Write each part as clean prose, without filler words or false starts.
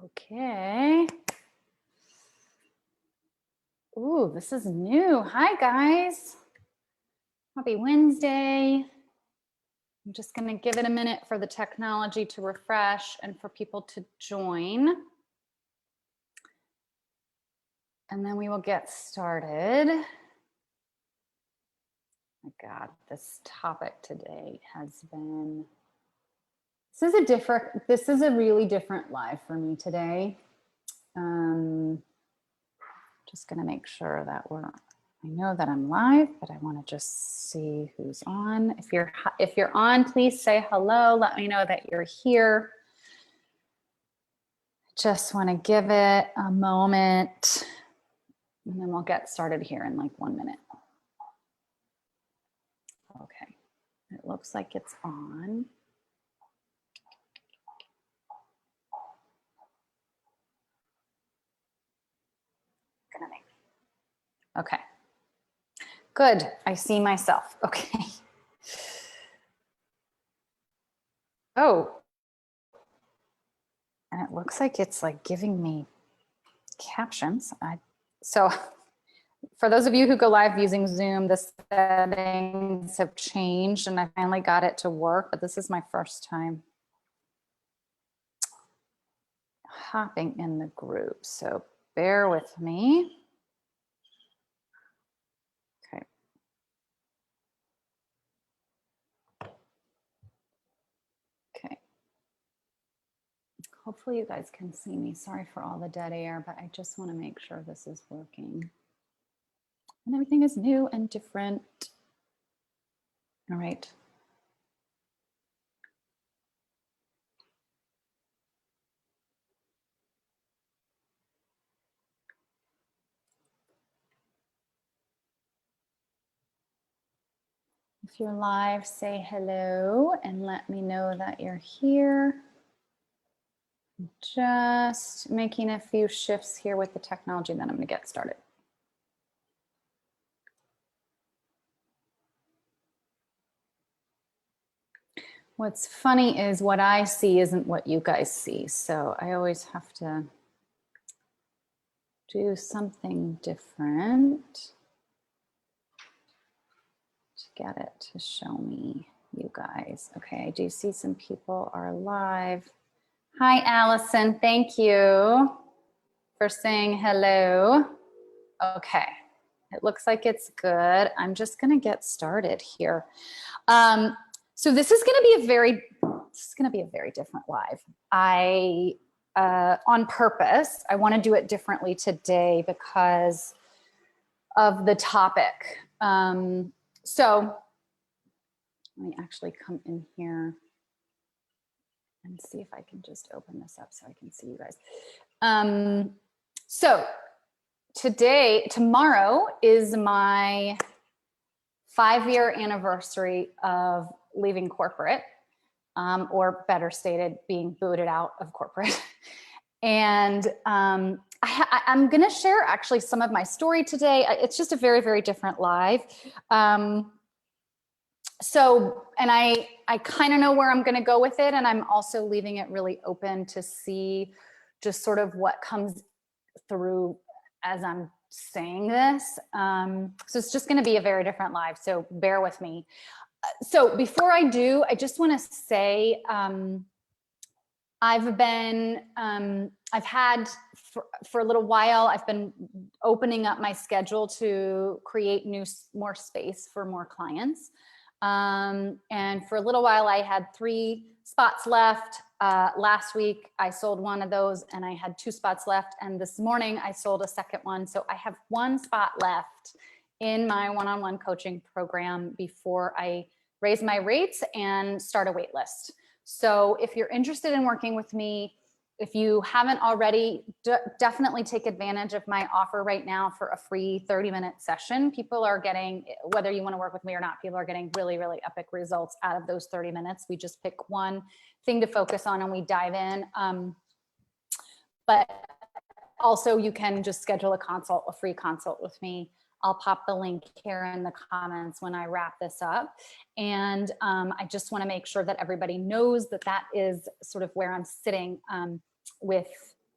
Okay. Ooh, this is new. Hi, guys. Happy Wednesday. I'm just going to give it a minute for the technology to refresh and for people to join. And then we will get started. My God, this topic today has been, this is a really different live for me today. Just going to make sure that I know that I'm live, but I want to just see who's on. If you're on, please say hello. Let me know that you're here. Just want to give it a moment, and then we'll get started here in like 1 minute. Okay, it looks like it's on. Okay, good. I see myself. Okay. Oh, and it looks like it's like giving me captions. So for those of you who go live using Zoom, the settings have changed and I finally got it to work, but this is my first time hopping in the group. So bear with me. Okay. Okay. Hopefully you guys can see me. Sorry for all the dead air, but I just want to make sure this is working. And everything is new and different. All right. If you're live, say hello and let me know that you're here. Just making a few shifts here with the technology, and then I'm going to get started. What's funny is what I see isn't what you guys see. So I always have to do something different to get it to show me you guys. Okay, I do see some people are live. Hi, Allison. Thank you for saying hello. Okay, it looks like it's good. I'm just going to get started here. So this is going to be a very different live. On purpose, I want to do it differently today because of the topic. So let me actually come in here and see if I can just open this up so I can see you guys. So tomorrow is my 5-year anniversary of leaving corporate, or better stated, being booted out of corporate. And I'm going to share actually some of my story today. It's just a very, very different live. And I kind of know where I'm going to go with it. And I'm also leaving it really open to see just sort of what comes through as I'm saying this. So it's just going to be a very different live. So bear with me. So before I do, I just want to say, I've had for a little while, I've been opening up my schedule to create more space for more clients. And for a little while, I had 3 spots left. Last week, I sold one of those and I had 2 spots left. And this morning I sold a second one. So I have 1 spot left in my one-on-one coaching program before I raise my rates and start a wait list. So if you're interested in working with me, if you haven't already, definitely take advantage of my offer right now for a free 30-minute session. People are getting, whether you want to work with me or not, people are getting really, really epic results out of those 30 minutes. We just pick one thing to focus on and we dive in. But also you can just schedule a free consult with me. I'll pop the link here in the comments when I wrap this up. And I just want to make sure that everybody knows that that is sort of where I'm sitting with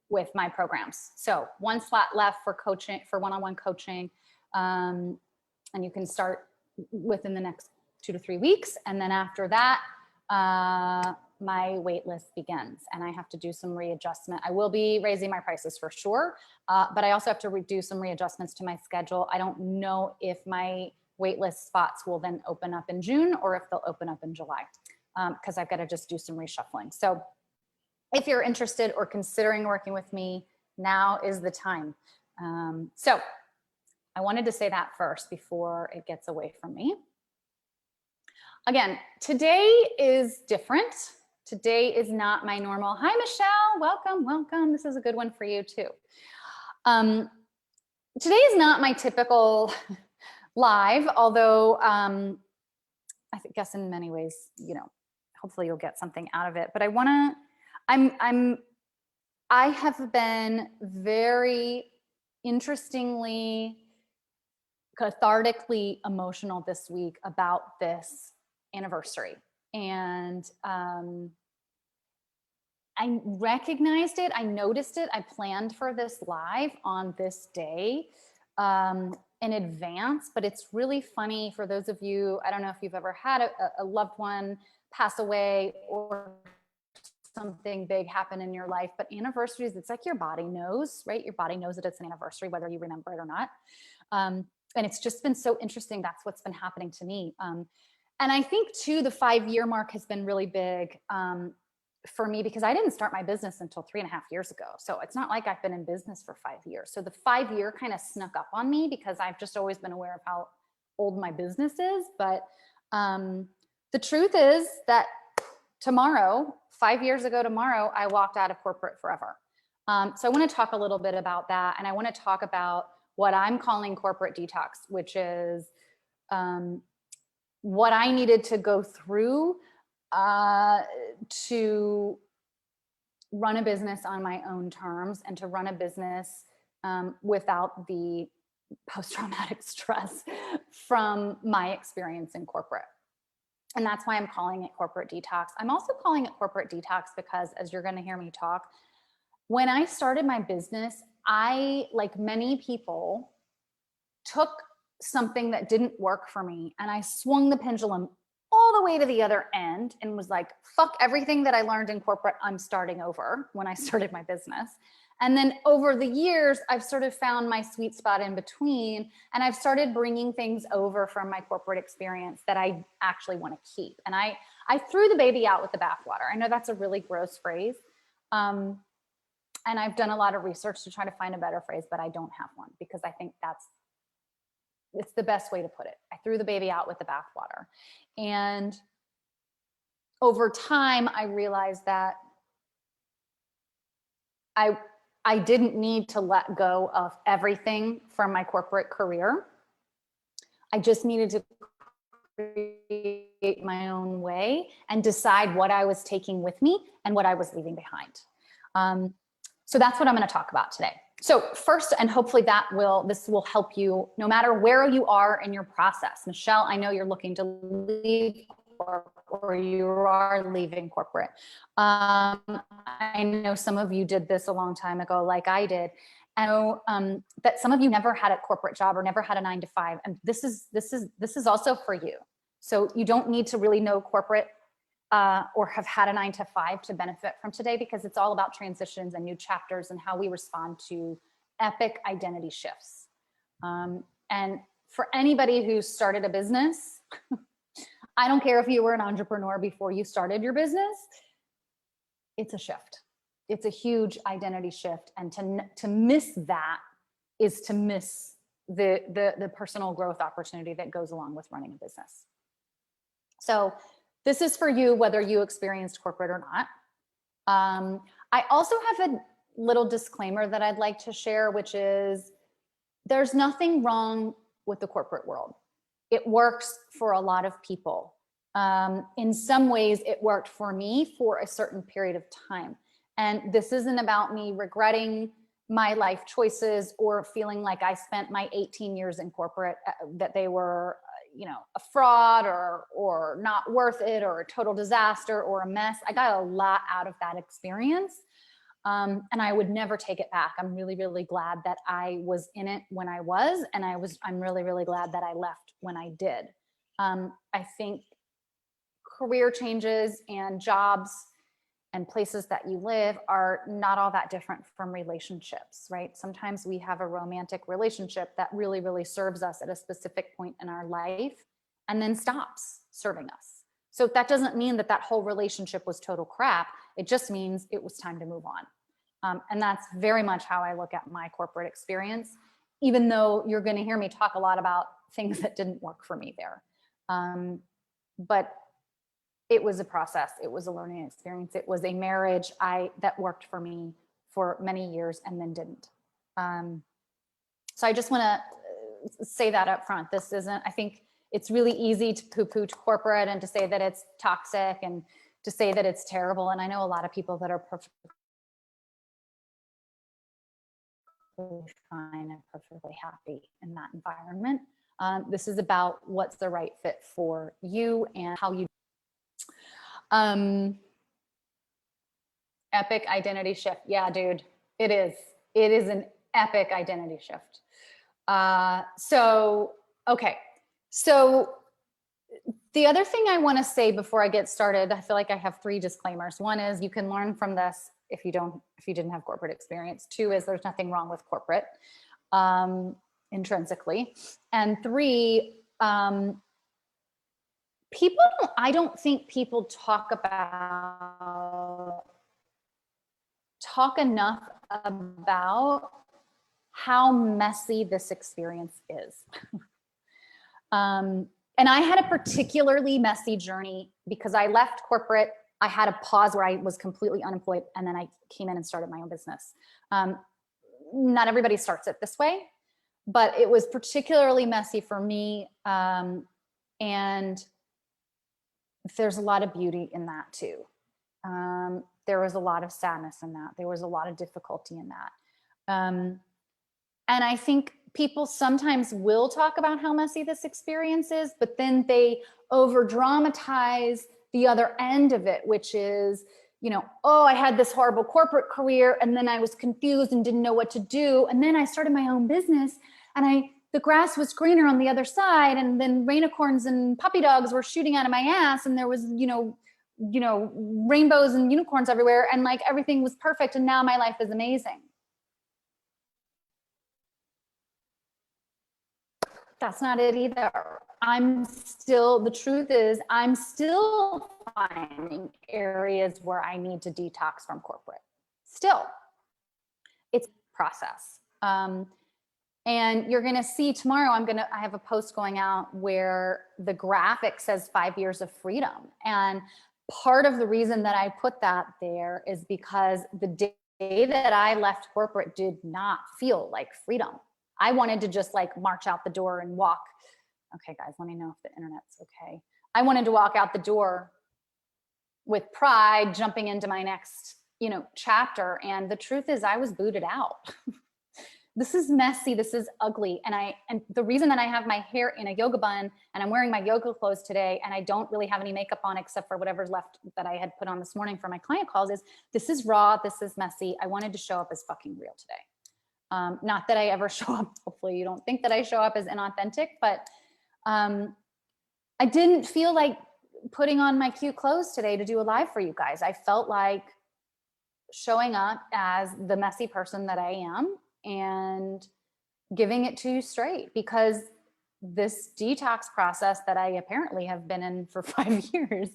with my programs. So one slot left for coaching, for one-on-one coaching. And you can start within the next 2 to 3 weeks. And then after that, my wait list begins and I have to do some readjustment. I will be raising my prices for sure, but I also have to do some readjustments to my schedule. I don't know if my wait list spots will then open up in June or if they'll open up in July, because I've got to just do some reshuffling. So if you're interested or considering working with me, now is the time. So I wanted to say that first before it gets away from me. Again, today is different. Today is not my normal, hi, Michelle, welcome, welcome. This is a good one for you too. Today is not my typical live, although I guess in many ways, you know, hopefully you'll get something out of it, but I have been very interestingly, cathartically emotional this week about this anniversary. And I recognized it, I noticed it, I planned for this live on this day in advance, but it's really funny for those of you, I don't know if you've ever had a loved one pass away or something big happen in your life, but anniversaries, it's like your body knows, right? Your body knows that it's an anniversary, whether you remember it or not. And it's just been so interesting. That's what's been happening to me. And I think too, the 5-year mark has been really big for me because I didn't start my business until 3.5 years ago. So it's not like I've been in business for 5 years. So the 5-year kind of snuck up on me because I've just always been aware of how old my business is. But the truth is that tomorrow, 5 years ago tomorrow, I walked out of corporate forever. So I want to talk a little bit about that. And I want to talk about what I'm calling corporate detox, which is what I needed to go through to run a business on my own terms and to run a business without the post-traumatic stress from my experience in corporate. And that's why I'm calling it corporate detox. I'm also calling it corporate detox because, as you're going to hear me talk, when I started my business, I, like many people, took something that didn't work for me and I swung the pendulum all the way to the other end and was like, fuck everything that I learned in corporate, I'm starting over when I started my business. And then over the years, I've sort of found my sweet spot in between, and I've started bringing things over from my corporate experience that I actually want to keep. And I threw the baby out with the bathwater. I know that's a really gross phrase. And I've done a lot of research to try to find a better phrase, but I don't have one because I think it's the best way to put it. I threw the baby out with the bathwater. And over time, I realized that I didn't need to let go of everything from my corporate career. I just needed to create my own way and decide what I was taking with me and what I was leaving behind. So that's what I'm going to talk about today. So first, and hopefully this will help you no matter where you are in your process. Michelle, I know you're looking to leave or you are leaving corporate. I know some of you did this a long time ago, like I did. I know that some of you never had a corporate job or never had a 9-to-5, and this is also for you. So you don't need to really know corporate or have had a 9-to-5 to benefit from today, because it's all about transitions and new chapters and how we respond to epic identity shifts. And for anybody who started a business, I don't care if you were an entrepreneur before you started your business, it's a shift. It's a huge identity shift. And to miss that is to miss the personal growth opportunity that goes along with running a business. So this is for you, whether you experienced corporate or not. I also have a little disclaimer that I'd like to share, which is there's nothing wrong with the corporate world. It works for a lot of people. In some ways, it worked for me for a certain period of time. And this isn't about me regretting my life choices or feeling like I spent my 18 years in corporate, that they were, a fraud or not worth it or a total disaster or a mess. I got a lot out of that experience. And I would never take it back. I'm really, really glad that I was in it when I was, and I'm really, really glad that I left when I did. I think career changes and jobs and places that you live are not all that different from relationships, right? Sometimes we have a romantic relationship that really, really serves us at a specific point in our life and then stops serving us. So that doesn't mean that that whole relationship was total crap. It just means it was time to move on. And that's very much how I look at my corporate experience, even though you're going to hear me talk a lot about things that didn't work for me there. But it was a process. It was a learning experience. It was a marriage that worked for me for many years and then didn't. So I just want to say that up front. This isn't, I think it's really easy to poo-poo corporate and to say that it's toxic and to say that it's terrible. And I know a lot of people that are perfectly fine and perfectly happy in that environment. This is about what's the right fit for you and how you. Epic identity shift. Yeah, dude, it is. It is an epic identity shift. Okay. So the other thing I want to say before I get started, I feel like I have 3 disclaimers. One is you can learn from this if you didn't have corporate experience. 2 is there's nothing wrong with corporate intrinsically. And 3, I don't think people talk enough about how messy this experience is. And I had a particularly messy journey because I left corporate. I had a pause where I was completely unemployed, and then I came in and started my own business. Not everybody starts it this way, but it was particularly messy for me. And there's a lot of beauty in that too. There was a lot of sadness in that. There was a lot of difficulty in that. And I think people sometimes will talk about how messy this experience is, but then they over dramatize the other end of it, which is, oh, I had this horrible corporate career and then I was confused and didn't know what to do. And then I started my own business and the grass was greener on the other side. And then rainicorns and puppy dogs were shooting out of my ass. And there was, rainbows and unicorns everywhere. And like everything was perfect. And now my life is amazing. That's not it either. The truth is I'm still finding areas where I need to detox from corporate. Still, it's a process. And you're going to see tomorrow, I have a post going out where the graphic says 5 years of freedom. And part of the reason that I put that there is because the day that I left corporate did not feel like freedom. I wanted to just like march out the door and walk. Okay, guys, let me know if the internet's okay. I wanted to walk out the door with pride, jumping into my next, chapter. And the truth is I was booted out. This is messy. This is ugly. And the reason that I have my hair in a yoga bun and I'm wearing my yoga clothes today and I don't really have any makeup on except for whatever's left that I had put on this morning for my client calls is this is raw. This is messy. I wanted to show up as fucking real today. Not that I ever show up, hopefully you don't think that I show up as inauthentic, but I didn't feel like putting on my cute clothes today to do a live for you guys. I felt like showing up as the messy person that I am and giving it to you straight, because this detox process that I apparently have been in for 5 years,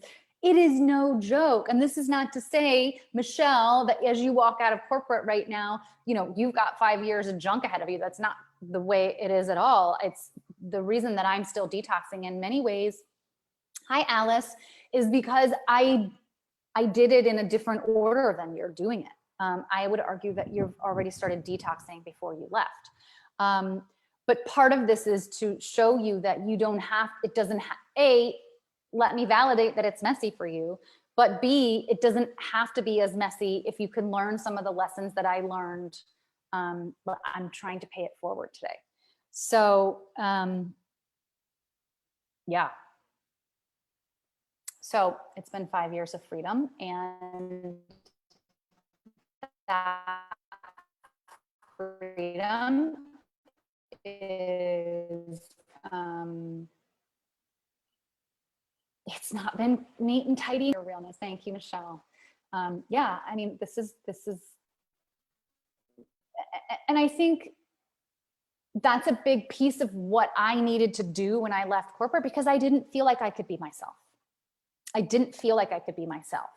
it is no joke. And this is not to say, Michelle, that as you walk out of corporate right now, you've got 5 years of junk ahead of you. That's not the way it is at all. It's the reason that I'm still detoxing in many ways. Hi, Alice, is because I did it in a different order than you're doing it. I would argue that you've already started detoxing before you left. But part of this is to show you that you don't have, it doesn't have, A, let me validate that it's messy for you, but B, it doesn't have to be as messy if you can learn some of the lessons that I learned. But I'm trying to pay it forward today. So, yeah. So it's been 5 years of freedom, and that freedom is, it's not been neat and tidy or realness. Thank you, Michelle. Yeah, I mean, this is, and I think that's a big piece of what I needed to do when I left corporate, because I didn't feel like I could be myself. I didn't feel like I could be myself.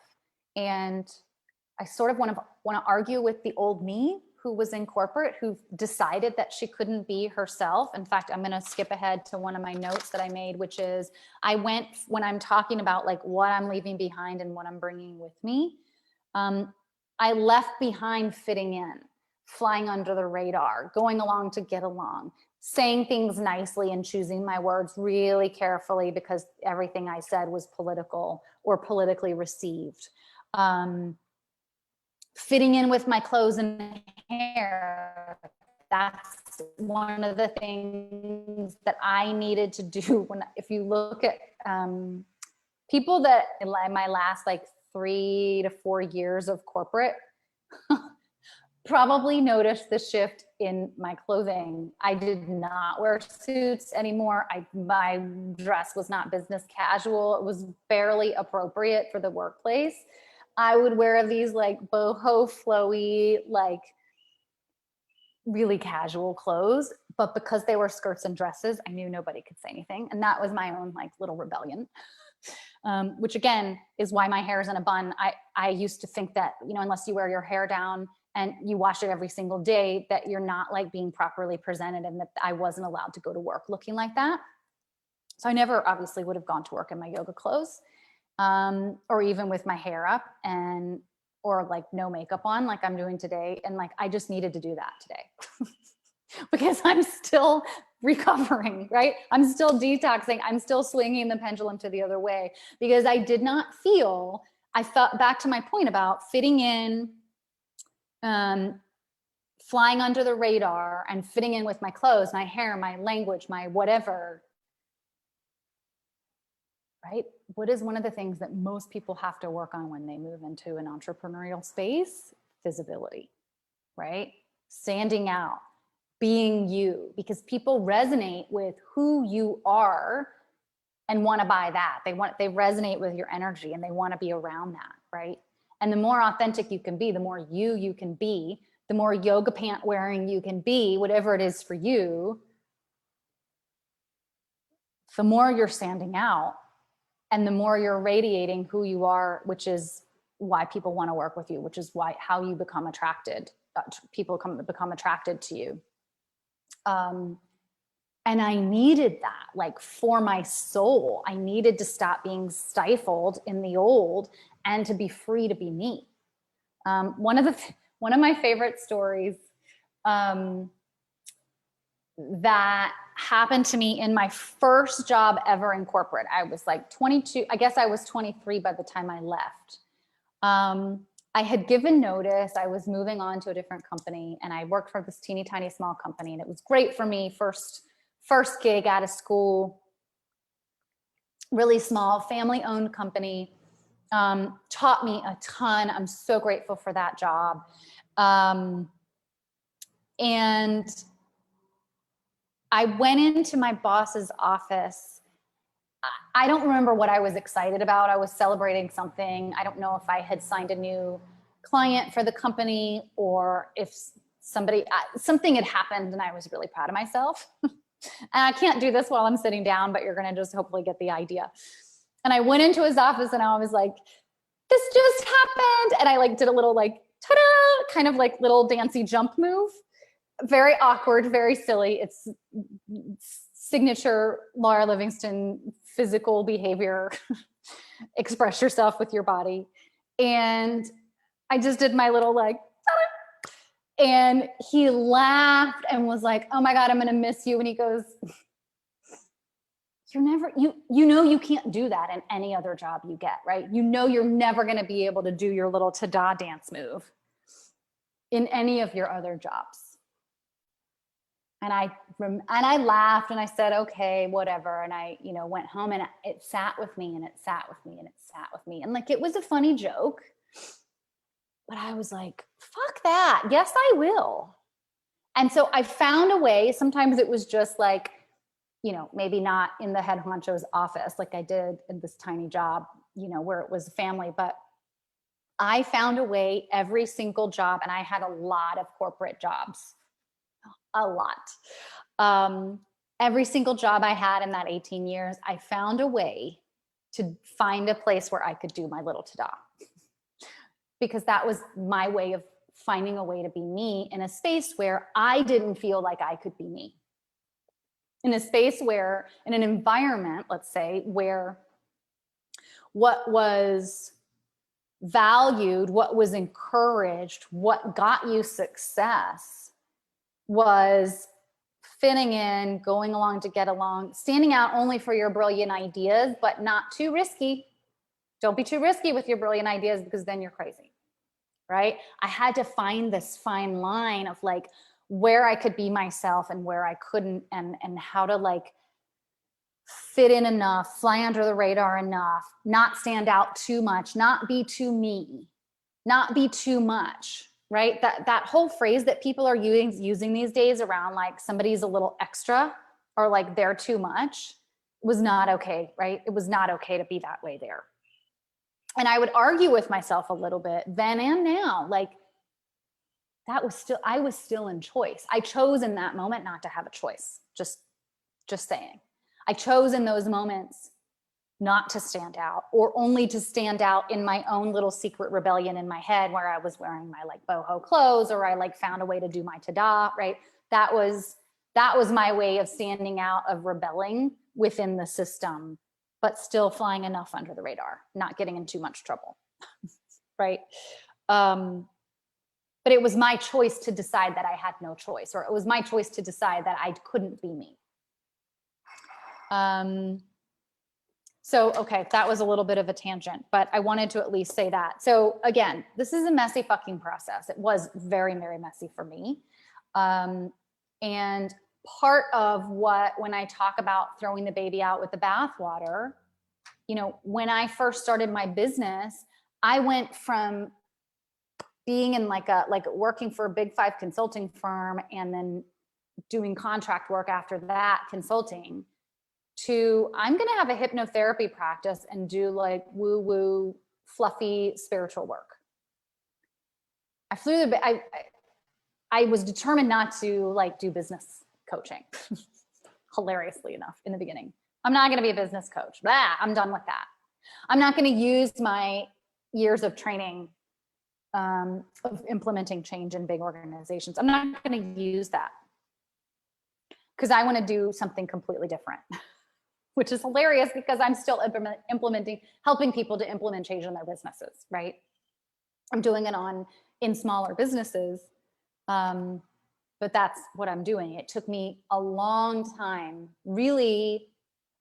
And I sort of want to argue with the old me who was in corporate, who decided that she couldn't be herself. In fact, I'm going to skip ahead to one of my notes that I made, which is when I'm talking about like what I'm leaving behind and what I'm bringing with me, I left behind fitting in, flying under the radar, going along to get along, saying things nicely and choosing my words really carefully because everything I said was political or politically received. Fitting in with my clothes and hair. That's one of the things that I needed to do. If you look at people that in my last like 3 to 4 years of corporate, probably noticed the shift in my clothing. I did not wear suits anymore. My dress was not business casual. It was barely appropriate for the workplace. I would wear these like boho flowy, like really casual clothes, but because they were skirts and dresses, I knew nobody could say anything. And that was my own like little rebellion. Which again is why my hair is in a bun. I used to think that, you know, unless you wear your hair down and you wash it every single day, that you're not like being properly presented, and that I wasn't allowed to go to work looking like that. So I never obviously would have gone to work in my yoga clothes, or even with my hair up or like no makeup on like I'm doing today. And like, I just needed to do that today because I'm still recovering, right? I'm still detoxing. I'm still swinging the pendulum to the other way because I did not feel, I felt back to my point about fitting in, flying under the radar and fitting in with my clothes, my hair, my language, my whatever, right? What is one of the things that most people have to work on when they move into an entrepreneurial space? Visibility, right? Standing out, being you, because people resonate with who you are and want to buy that. They resonate with your energy and they want to be around that, right? And the more authentic you can be, the more you can be, the more yoga pant wearing you can be, whatever it is for you, the more you're standing out and the more you're radiating who you are, which is why people want to work with you, which is how you become attracted. People become attracted to you. And I needed that, like for my soul. I needed to stop being stifled in the old and to be free to be me. One of my favorite stories that happened to me in my first job ever in corporate. I was like 22. I guess I was 23 by the time I left. I had given notice. I was moving on to a different company, and I worked for this teeny tiny small company, and it was great for me. First gig out of school, really small, family-owned company. Taught me a ton. I'm so grateful for that job. And I went into my boss's office. I don't remember what I was excited about. I was celebrating something. I don't know if I had signed a new client for the company or if something had happened and I was really proud of myself. And I can't do this while I'm sitting down, but you're going to just hopefully get the idea. And I went into his office and I was like, this just happened. And I like did a little like, ta-da, kind of like little dancey jump move. Very awkward, very silly. It's signature Laura Livingston physical behavior. Express yourself with your body. And I just did my little like, ta-da. And he laughed and was like, oh my God, I'm going to miss you. And he goes, you know, you can't do that in any other job you get, right? You know, you're never going to be able to do your little ta-da dance move in any of your other jobs. And I laughed and I said, okay, whatever. And I, went home and it sat with me and it sat with me and it sat with me. And like, it was a funny joke. But I was like, fuck that. Yes, I will. And so I found a way. Sometimes it was just like, you know, maybe not in the head honcho's office like I did in this tiny job, you know, where it was a family, but I found a way every single job. And I had a lot of corporate jobs, a lot. Every single job I had in that 18 years, I found a way to find a place where I could do my little ta-da. Because that was my way of finding a way to be me in a space where I didn't feel like I could be me. In a space where, in an environment, let's say, where what was valued, what was encouraged, what got you success was fitting in, going along to get along, standing out only for your brilliant ideas, but not too risky. Don't be too risky with your brilliant ideas because then you're crazy, right? I had to find this fine line of like where I could be myself and where I couldn't, and how to like fit in enough, fly under the radar enough, not stand out too much, not be too me, not be too much, right? That whole phrase that people are using these days around like somebody's a little extra or like they're too much was not okay, right? It was not okay to be that way there. And I would argue with myself a little bit then and now, like I was still in choice. I chose in that moment not to have a choice. Just saying. I chose in those moments not to stand out, or only to stand out in my own little secret rebellion in my head where I was wearing my like boho clothes, or I like found a way to do my ta-da, right? That was my way of standing out, of rebelling within the system, but still flying enough under the radar, not getting in too much trouble, right? But it was my choice to decide that I had no choice, or it was my choice to decide that I couldn't be me. So, okay, that was a little bit of a tangent, but I wanted to at least say that. So again, this is a messy fucking process. It was very, very messy for me. And part of when I talk about throwing the baby out with the bathwater, you know, when I first started my business, I went from being in like working for a big 5 consulting firm and then doing contract work after that, consulting, to I'm going to have a hypnotherapy practice and do like woo woo fluffy spiritual work. I was determined not to like do business coaching. Hilariously enough, in the beginning, I'm not going to be a business coach. Blah, I'm done with that. I'm not going to use my years of training of implementing change in big organizations. I'm not going to use that because I want to do something completely different. Which is hilarious because I'm still helping people to implement change in their businesses, right? I'm doing it in smaller businesses, but that's what I'm doing. It took me a long time, really.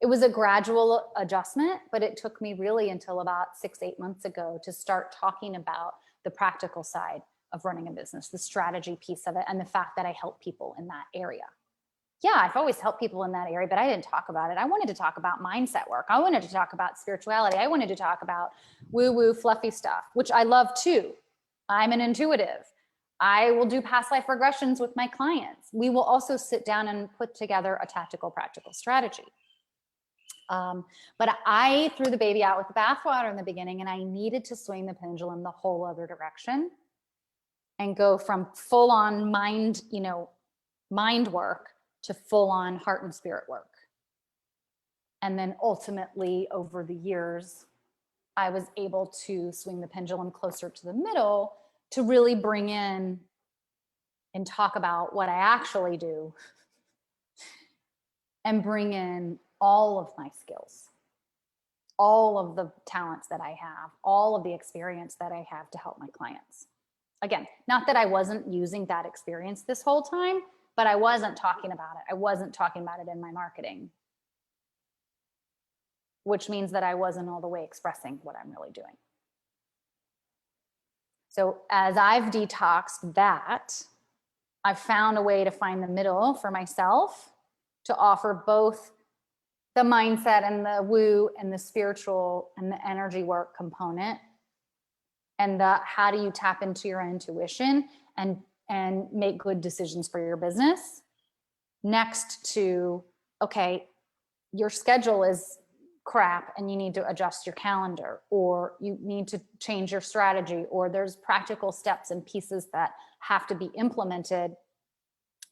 It was a gradual adjustment, but it took me really until about 6-8 months ago to start talking about the practical side of running a business, the strategy piece of it, and the fact that I help people in that area. Yeah, I've always helped people in that area, but I didn't talk about it. I wanted to talk about mindset work. I wanted to talk about spirituality. I wanted to talk about woo-woo fluffy stuff, which I love too. I'm an intuitive. I will do past life regressions with my clients. We will also sit down and put together a tactical, practical strategy. But I threw the baby out with the bathwater in the beginning, and I needed to swing the pendulum the whole other direction and go from full on mind work to full on heart and spirit work. And then ultimately over the years, I was able to swing the pendulum closer to the middle to really bring in and talk about what I actually do and bring in all of my skills, all of the talents that I have, all of the experience that I have to help my clients. Again, not that I wasn't using that experience this whole time, but I wasn't talking about it. I wasn't talking about it in my marketing, which means that I wasn't all the way expressing what I'm really doing. So as I've detoxed that, I've found a way to find the middle for myself to offer both the mindset and the woo and the spiritual and the energy work component and how do you tap into your intuition and make good decisions for your business, next to, okay, your schedule is crap and you need to adjust your calendar, or you need to change your strategy, or there's practical steps and pieces that have to be implemented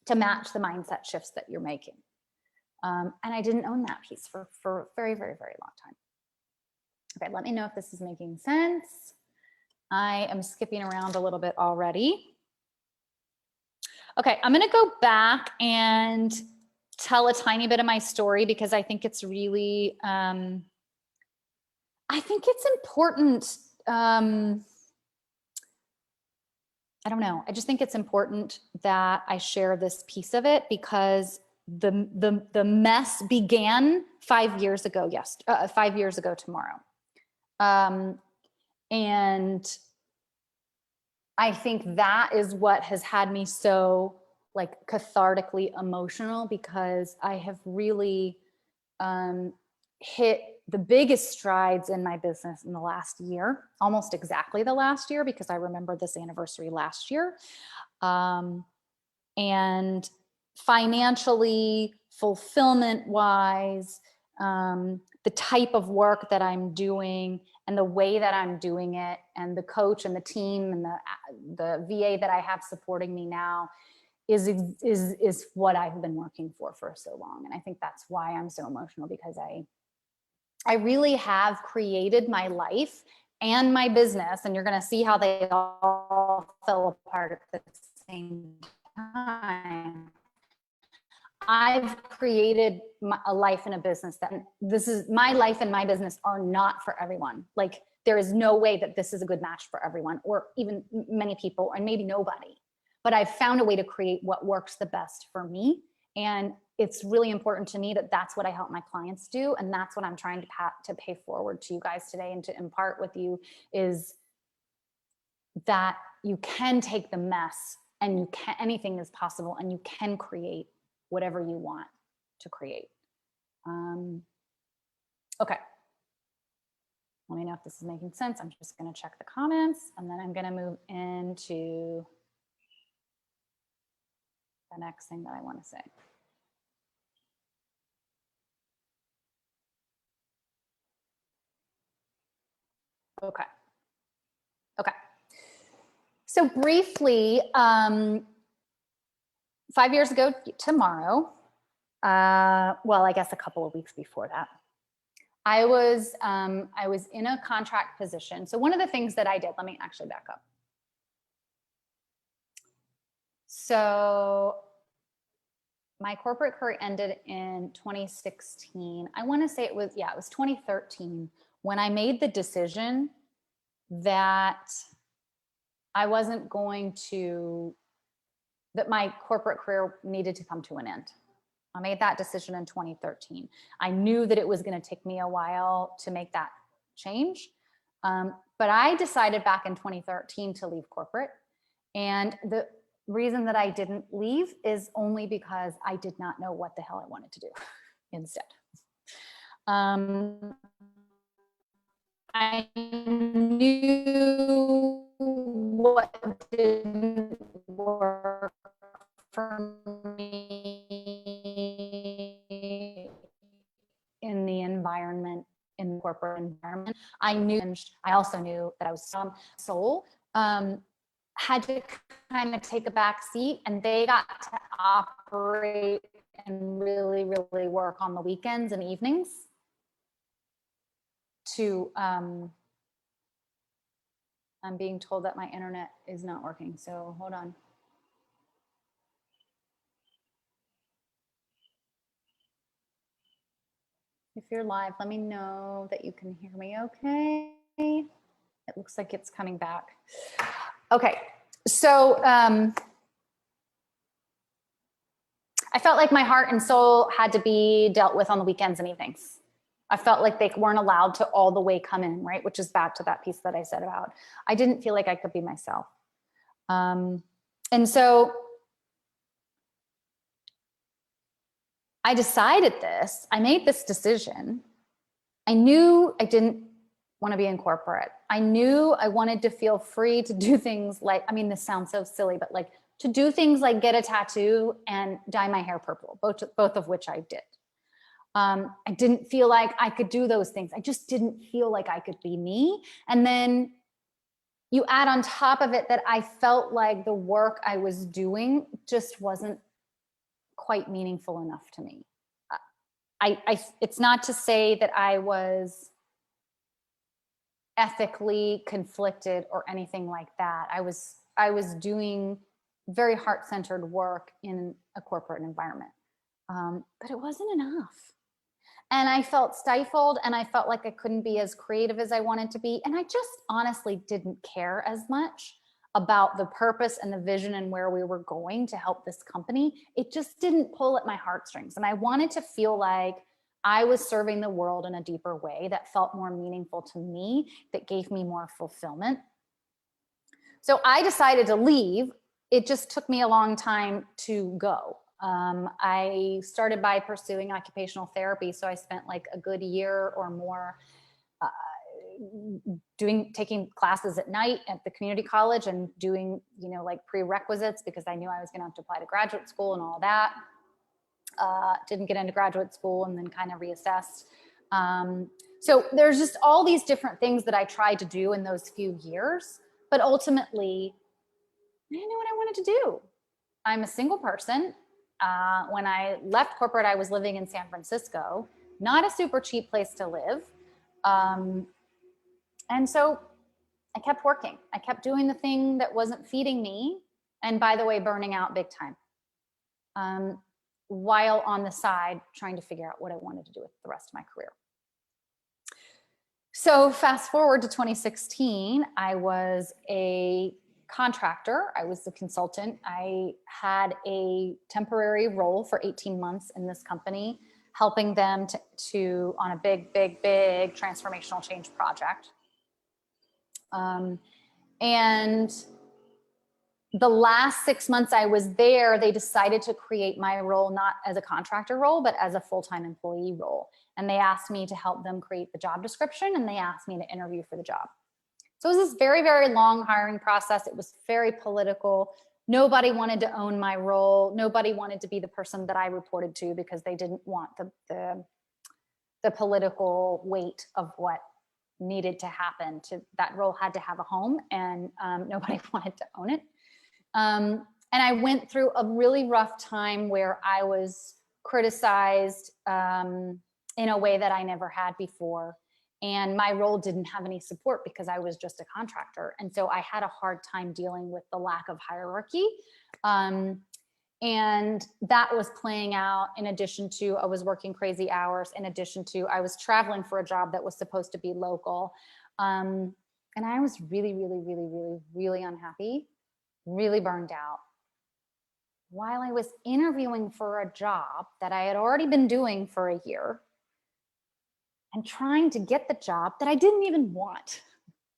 to match the mindset shifts that you're making. And I didn't own that piece for a very, very, very long time. Okay, let me know if this is making sense. I am skipping around a little bit already. Okay, I'm gonna go back and tell a tiny bit of my story because I think it's really, I think it's important. I don't know. I just think it's important that I share this piece of it because the mess began 5 years ago. 5 years ago tomorrow. And I think that is what has had me so like cathartically emotional, because I have really hit the biggest strides in my business in the last year, almost exactly the last year, because I remember this anniversary last year. And financially, fulfillment wise, the type of work that I'm doing and the way that I'm doing it, and the coach and the team and the VA that I have supporting me now is what I've been working for so long. And I think that's why I'm so emotional, because I really have created my life and my business, and you're going to see how they all fell apart at the same time. I've created a life and a business that this is my life and my business are not for everyone. Like there is no way that this is a good match for everyone, or even many people, and maybe nobody. But I've found a way to create what works the best for me. And it's really important to me that that's what I help my clients do. And that's what I'm trying to pay forward to you guys today and to impart with you, is that you can take the mess and you can, anything is possible, and you can create whatever you want to create. Okay. Let me know if this is making sense. I'm just going to check the comments, and then I'm going to move into the next thing that I want to say. Okay. Okay. So briefly, 5 years ago tomorrow, well, I guess a couple of weeks before that, I was in a contract position. So one of the things that I did, let me actually back up. So my corporate career ended in 2016. I want to say it was 2013 when I made the decision that I wasn't going to, that my corporate career needed to come to an end. I made that decision in 2013. I knew that it was going to take me a while to make that change. But I decided back in 2013 to leave corporate. And the reason that I didn't leave is only because I did not know what the hell I wanted to do instead. I knew what didn't work for me in the environment, in the corporate environment. I also knew that I was soul, had to kind of take a back seat, and they got to operate and really, really work on the weekends and evenings to, I'm being told that my internet is not working, so hold on. If you're live, let me know that you can hear me okay. It looks like it's coming back. Okay, so I felt like my heart and soul had to be dealt with on the weekends and evenings. I felt like they weren't allowed to all the way come in, right? Which is back to that piece that I said about, I didn't feel like I could be myself. And so I decided this, I made this decision. I knew I didn't want to be in corporate. I knew I wanted to feel free to do things like, I mean, this sounds so silly, but like to do things like get a tattoo and dye my hair purple, both of which I did. I didn't feel like I could do those things. I just didn't feel like I could be me. And then you add on top of it that I felt like the work I was doing just wasn't quite meaningful enough to me. It's not to say that I was ethically conflicted or anything like that. I was doing very heart-centered work in a corporate environment, but it wasn't enough. And I felt stifled, and I felt like I couldn't be as creative as I wanted to be. And I just honestly didn't care as much about the purpose and the vision and where we were going to help this company. It just didn't pull at my heartstrings. And I wanted to feel like I was serving the world in a deeper way that felt more meaningful to me, that gave me more fulfillment. So I decided to leave. It just took me a long time to go. I started by pursuing occupational therapy. So I spent like a good year or more taking classes at night at the community college and doing, like prerequisites, because I knew I was going to have to apply to graduate school and all that. Didn't get into graduate school and then kind of reassessed. So there's just all these different things that I tried to do in those few years, but ultimately I didn't know what I wanted to do. I'm a single person. When I left corporate, I was living in San Francisco, not a super cheap place to live. And so I kept working. I kept doing the thing that wasn't feeding me. And by the way, burning out big time. While on the side, trying to figure out what I wanted to do with the rest of my career. So fast forward to 2016, I was a contractor. I was the consultant. I had a temporary role for 18 months in this company, helping them to on a big transformational change project. And the last 6 months I was there, they decided to create my role not as a contractor role, but as a full-time employee role. And they asked me to help them create the job description, and they asked me to interview for the job. So it was this very, very long hiring process. It was very political. Nobody wanted to own my role. Nobody wanted to be the person that I reported to, because they didn't want the political weight of what needed to happen. That role had to have a home, and nobody wanted to own it. And I went through a really rough time where I was criticized in a way that I never had before. And my role didn't have any support because I was just a contractor. And so I had a hard time dealing with the lack of hierarchy. And that was playing out in addition to, I was working crazy hours, in addition to, I was traveling for a job that was supposed to be local. And I was really, really, really, really, really unhappy, really burned out, while I was interviewing for a job that I had already been doing for a year and trying to get the job that I didn't even want.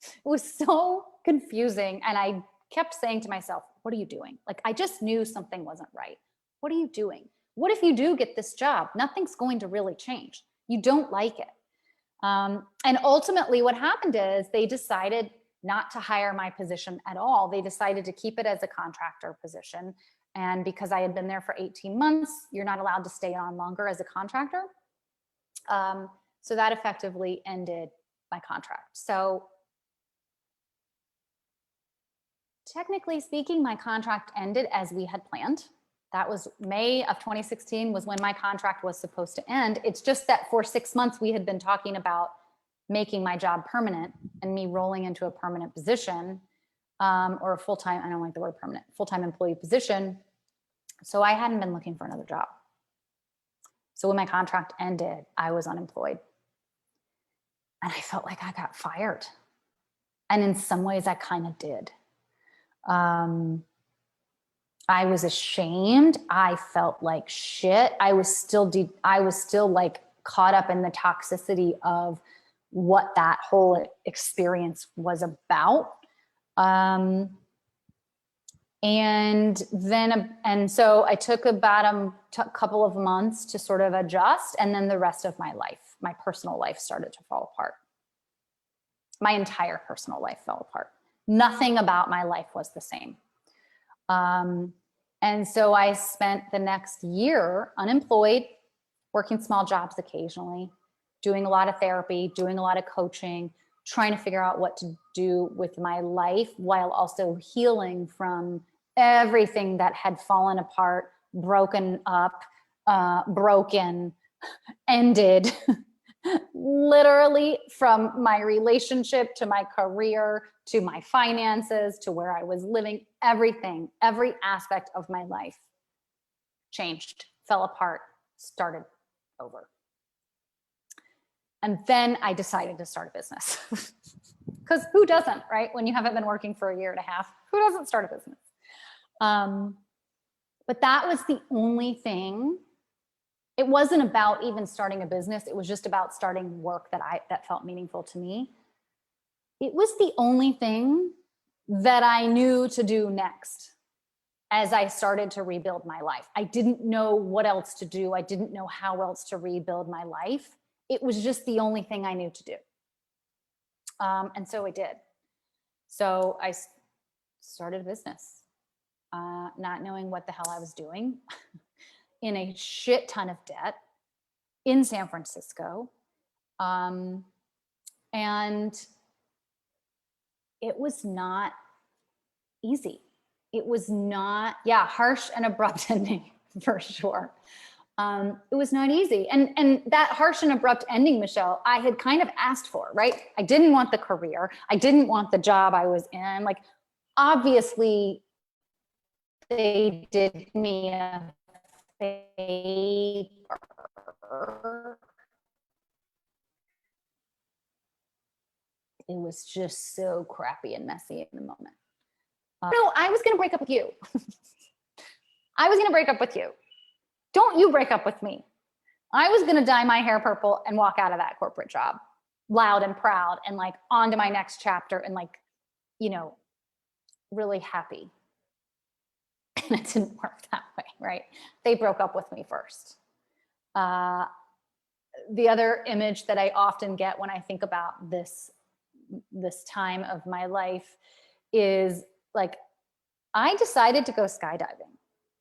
It was so confusing. And I kept saying to myself, what are you doing? Like, I just knew something wasn't right. What are you doing? What if you do get this job? Nothing's going to really change. You don't like it. And ultimately what happened is they decided not to hire my position at all. They decided to keep it as a contractor position. And because I had been there for 18 months, you're not allowed to stay on longer as a contractor. So that effectively ended my contract. So technically speaking, my contract ended as we had planned. That was May of 2016 was when my contract was supposed to end. It's just that for 6 months, we had been talking about making my job permanent and me rolling into a permanent position, or a full-time, I don't like the word permanent, full-time employee position. So I hadn't been looking for another job. So when my contract ended, I was unemployed. And I felt like I got fired. And in some ways I kind of did. I was ashamed. I felt like shit. I was still like caught up in the toxicity of what that whole experience was about. And so I took about a couple of months to sort of adjust. And then the rest of my life, my personal life, started to fall apart. My entire personal life fell apart. Nothing about my life was the same. And so I spent the next year unemployed, working small jobs occasionally, doing a lot of therapy, doing a lot of coaching, trying to figure out what to do with my life while also healing from everything that had fallen apart, broken up, ended, literally from my relationship to my career, to my finances, to where I was living. Everything, every aspect of my life changed, fell apart, started over. And then I decided to start a business. Because who doesn't, right? When you haven't been working for a year and a half, who doesn't start a business? But that was the only thing. It wasn't about even starting a business. It was just about starting work that felt meaningful to me. It was the only thing that I knew to do next as I started to rebuild my life. I didn't know what else to do. I didn't know how else to rebuild my life. It was just the only thing I knew to do. And so I did. So I started a business, not knowing what the hell I was doing, in a shit ton of debt in San Francisco. And it was not easy. It was not, harsh and abrupt ending for sure. It was not easy. And that harsh and abrupt ending, Michelle, I had kind of asked for, right? I didn't want the career. I didn't want the job I was in. Like, obviously, they did me a favor. It was just so crappy and messy in the moment. No, I was going to break up with you. I was going to break up with you. Don't you break up with me. I was going to dye my hair purple and walk out of that corporate job loud and proud and like on to my next chapter and like, you know, really happy. And it didn't work that way, right? They broke up with me first. The other image that I often get when I think about this time of my life is like, I decided to go skydiving.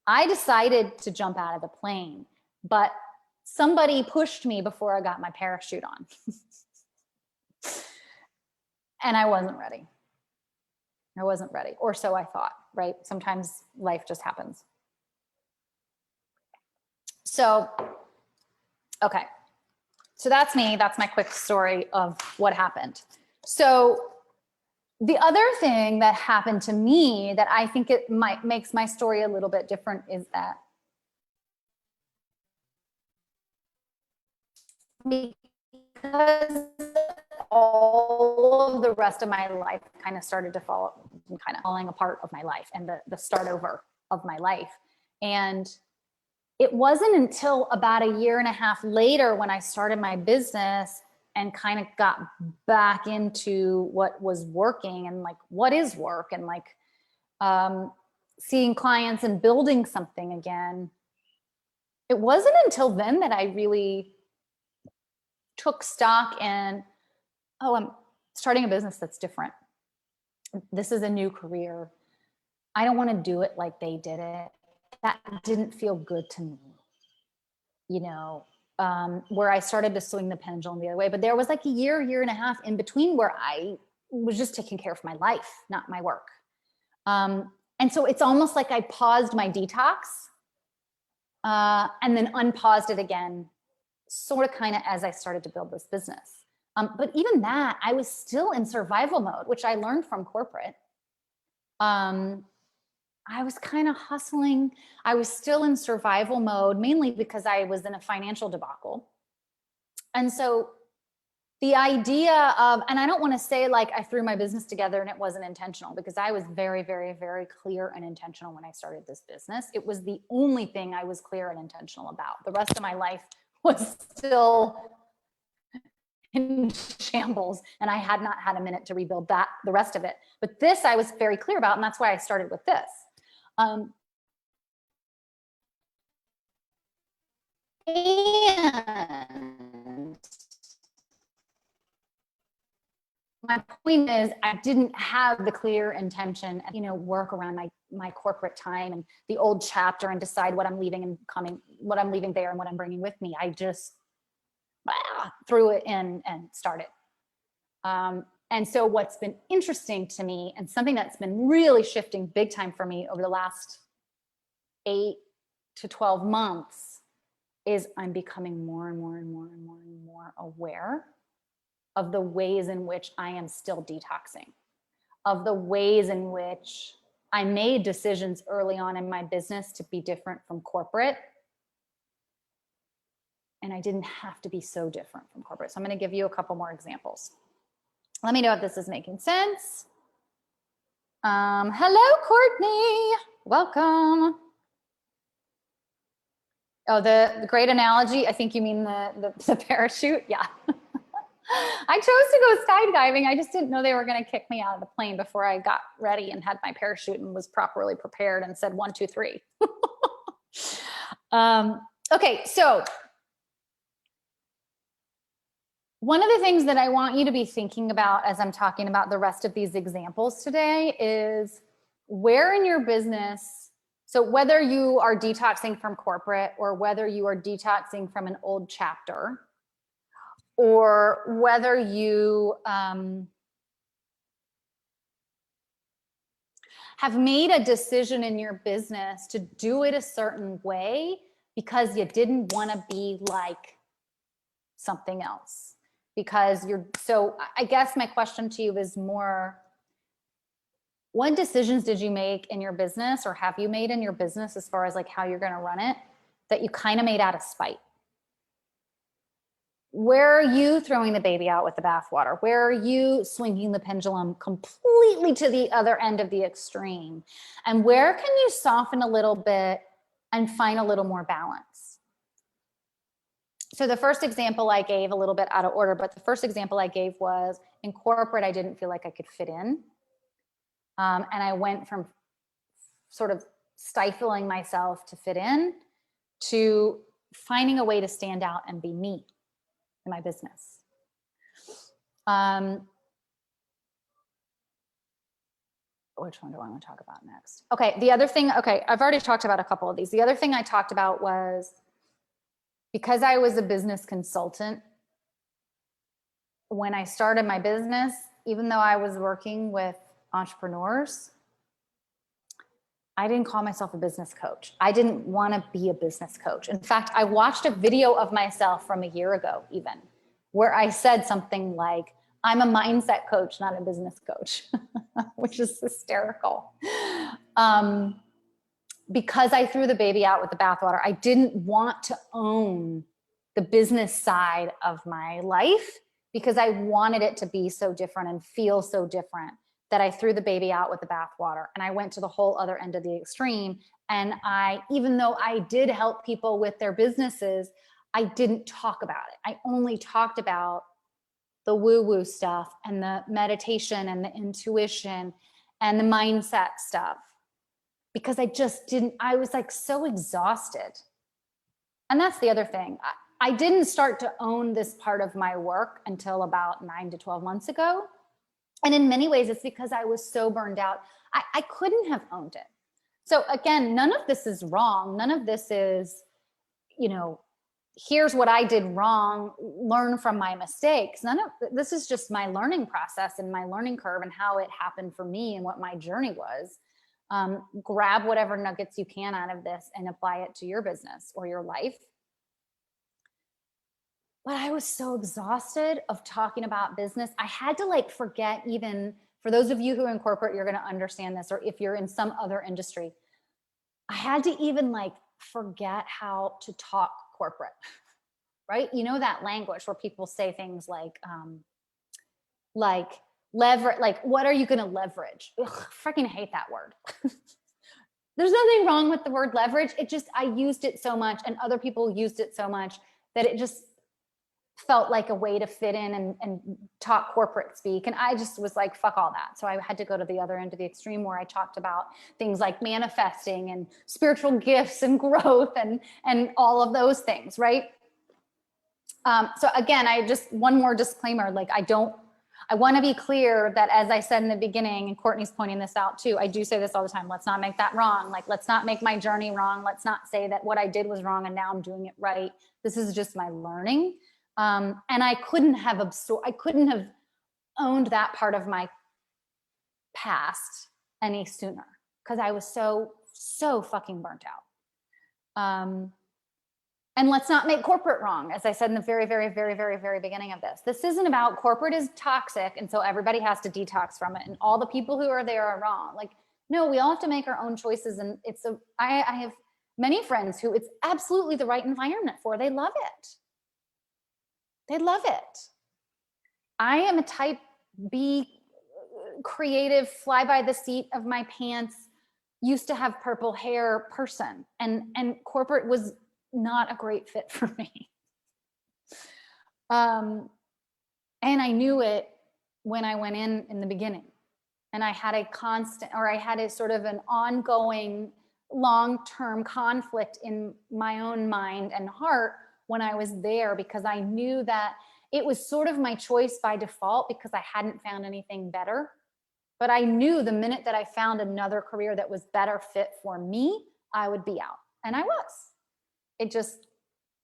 I decided to jump out of the plane, but somebody pushed me before I got my parachute on. And I wasn't ready. I wasn't ready, or so I thought, right? Sometimes life just happens. So, okay. So that's me. That's my quick story of what happened. So the other thing that happened to me that I think it makes my story a little bit different is that because all of the rest of my life kind of started to falling apart of my life and the start over of my life. And it wasn't until about a year and a half later when I started my business and kind of got back into what was working and like what is work and like seeing clients and building something again. It wasn't until then that I really took stock in, oh, I'm starting a business that's different. This is a new career. I don't want to do it like they did it. That didn't feel good to me, you know, where I started to swing the pendulum the other way. But there was like a year and a half in between where I was just taking care of my life, not my work. And so it's almost like I paused my detox and then unpaused it again, sort of kind of as I started to build this business. But even that, I was still in survival mode, which I learned from corporate. I was kind of hustling. I was still in survival mode, mainly because I was in a financial debacle. And so the idea of, and I don't want to say like I threw my business together and it wasn't intentional, because I was very, very, very clear and intentional when I started this business. It was the only thing I was clear and intentional about. The rest of my life was still in shambles, and I had not had a minute to rebuild the rest of it. But this I was very clear about, and that's why I started with this. And my point is I didn't have the clear intention, work around my corporate time and the old chapter and decide what I'm leaving and what I'm leaving there and what I'm bringing with me. I just threw it in and started. And so what's been interesting to me and something that's been really shifting big time for me over the last 8 to 12 months is I'm becoming more and more and more and more and more aware of the ways in which I am still detoxing, of the ways in which I made decisions early on in my business to be different from corporate. And I didn't have to be so different from corporate. So I'm going to give you a couple more examples. Let me know if this is making sense. Hello, Courtney. Welcome. Oh, the great analogy. I think you mean the parachute. Yeah. I chose to go skydiving. I just didn't know they were going to kick me out of the plane before I got ready and had my parachute and was properly prepared and said 1, 2, 3. Okay, so one of the things that I want you to be thinking about as I'm talking about the rest of these examples today is where in your business, so whether you are detoxing from corporate or whether you are detoxing from an old chapter, or whether you have made a decision in your business to do it a certain way because you didn't want to be like something else. So I guess my question to you is more, what decisions did you make in your business or have you made in your business as far as like how you're going to run it that you kind of made out of spite? Where are you throwing the baby out with the bathwater? Where are you swinging the pendulum completely to the other end of the extreme? And where can you soften a little bit and find a little more balance? So the first example I gave, a little bit out of order, but the first example I gave was in corporate, I didn't feel like I could fit in. And I went from sort of stifling myself to fit in to finding a way to stand out and be me in my business. Which one do I want to talk about next? Okay, the other thing, I've already talked about a couple of these. The other thing I talked about was because I was a business consultant, when I started my business, even though I was working with entrepreneurs, I didn't call myself a business coach. I didn't want to be a business coach. In fact, I watched a video of myself from a year ago even, where I said something like, I'm a mindset coach, not a business coach, which is hysterical. Because I threw the baby out with the bathwater, I didn't want to own the business side of my life because I wanted it to be so different and feel so different that I threw the baby out with the bathwater and I went to the whole other end of the extreme. And even though I did help people with their businesses, I didn't talk about it. I only talked about the woo-woo stuff and the meditation and the intuition and the mindset stuff because I was like so exhausted. And that's the other thing. I didn't start to own this part of my work until about 9 to 12 months ago. And in many ways, it's because I was so burned out. I couldn't have owned it. So again, none of this is wrong. None of this is, here's what I did wrong, learn from my mistakes. None of this is just my learning process and my learning curve and how it happened for me and what my journey was. Grab whatever nuggets you can out of this and apply it to your business or your life. But I was so exhausted of talking about business. I had to forget, even for those of you who are in corporate, you're going to understand this, or if you're in some other industry, I had to even forget how to talk corporate, right? You know, that language where people say things like leverage, what are you going to leverage? Ugh, freaking hate that word. There's nothing wrong with the word leverage. I used it so much and other people used it so much that it just felt like a way to fit in and talk corporate speak. And I just was like, fuck all that. So I had to go to the other end of the extreme where I talked about things like manifesting and spiritual gifts and growth and all of those things, right? So again, one more disclaimer, I want to be clear that, as I said in the beginning, and Courtney's pointing this out too, I do say this all the time, let's not make that wrong. Like, let's not make my journey wrong. Let's not say that what I did was wrong and now I'm doing it right. This is just my learning. And I couldn't have owned that part of my past any sooner because I was so fucking burnt out. And let's not make corporate wrong. As I said in the very, very, very, very, very beginning of this, this isn't about corporate is toxic and so everybody has to detox from it and all the people who are there are wrong. Like, no, we all have to make our own choices. And I have many friends who it's absolutely the right environment for. They love it. They love it. I am a type B, creative, fly by the seat of my pants, used to have purple hair person. And corporate was not a great fit for me. And I knew it when I went in the beginning. And I had a sort of an ongoing long-term conflict in my own mind and heart when I was there, because I knew that it was sort of my choice by default because I hadn't found anything better. But I knew the minute that I found another career that was better fit for me, I would be out. And I was. It just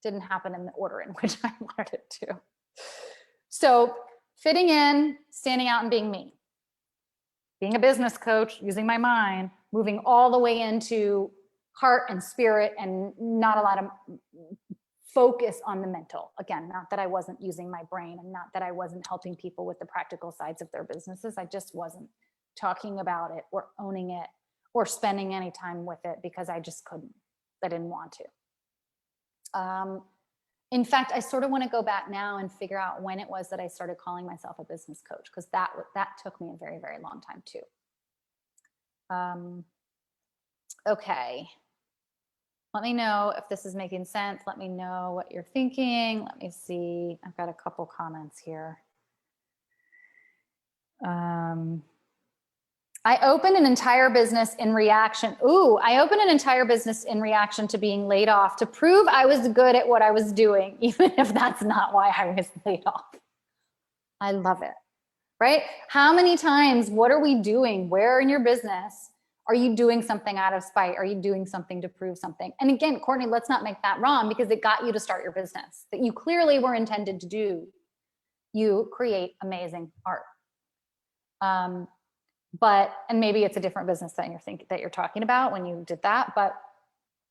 didn't happen in the order in which I wanted it to. So fitting in, standing out and being me. Being a business coach, using my mind, moving all the way into heart and spirit and not a lot of focus on the mental. Again, not that I wasn't using my brain and not that I wasn't helping people with the practical sides of their businesses. I just wasn't talking about it or owning it or spending any time with it because I just couldn't. I didn't want to. In fact, I sort of want to go back now and figure out when it was that I started calling myself a business coach, because that took me a very, very long time too. Okay. Let me know if this is making sense. Let me know what you're thinking. Let me see. I've got a couple comments here. I opened an entire business in reaction. I opened an entire business in reaction to being laid off to prove I was good at what I was doing, even if that's not why I was laid off. I love it, right? How many times, what are we doing? Where in your business are you doing something out of spite? Are you doing something to prove something? And again, Courtney, let's not make that wrong because it got you to start your business that you clearly were intended to do. You create amazing art. And maybe it's a different business that you're talking about when you did that, but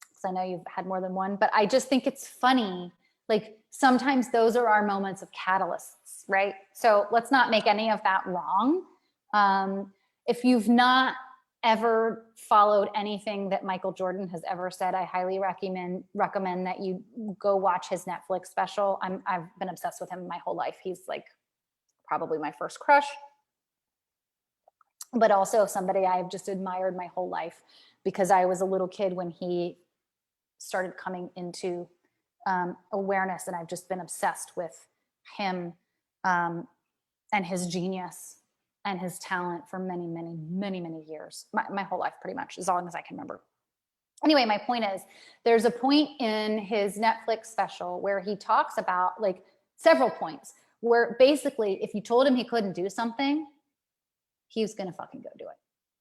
because I know you've had more than one, but I just think it's funny. Like sometimes those are our moments of catalysts, right? So let's not make any of that wrong. If you've not ever followed anything that Michael Jordan has ever said, I highly recommend that you go watch his Netflix special. I've been obsessed with him my whole life. He's like probably my first crush, but also somebody I've just admired my whole life because I was a little kid when he started coming into awareness, and I've just been obsessed with him and his genius and his talent for many, many, many, many years, my whole life pretty much, as long as I can remember. Anyway, my point is there's a point in his Netflix special where he talks about like several points where basically if you told him he couldn't do something, he was going to fucking go do it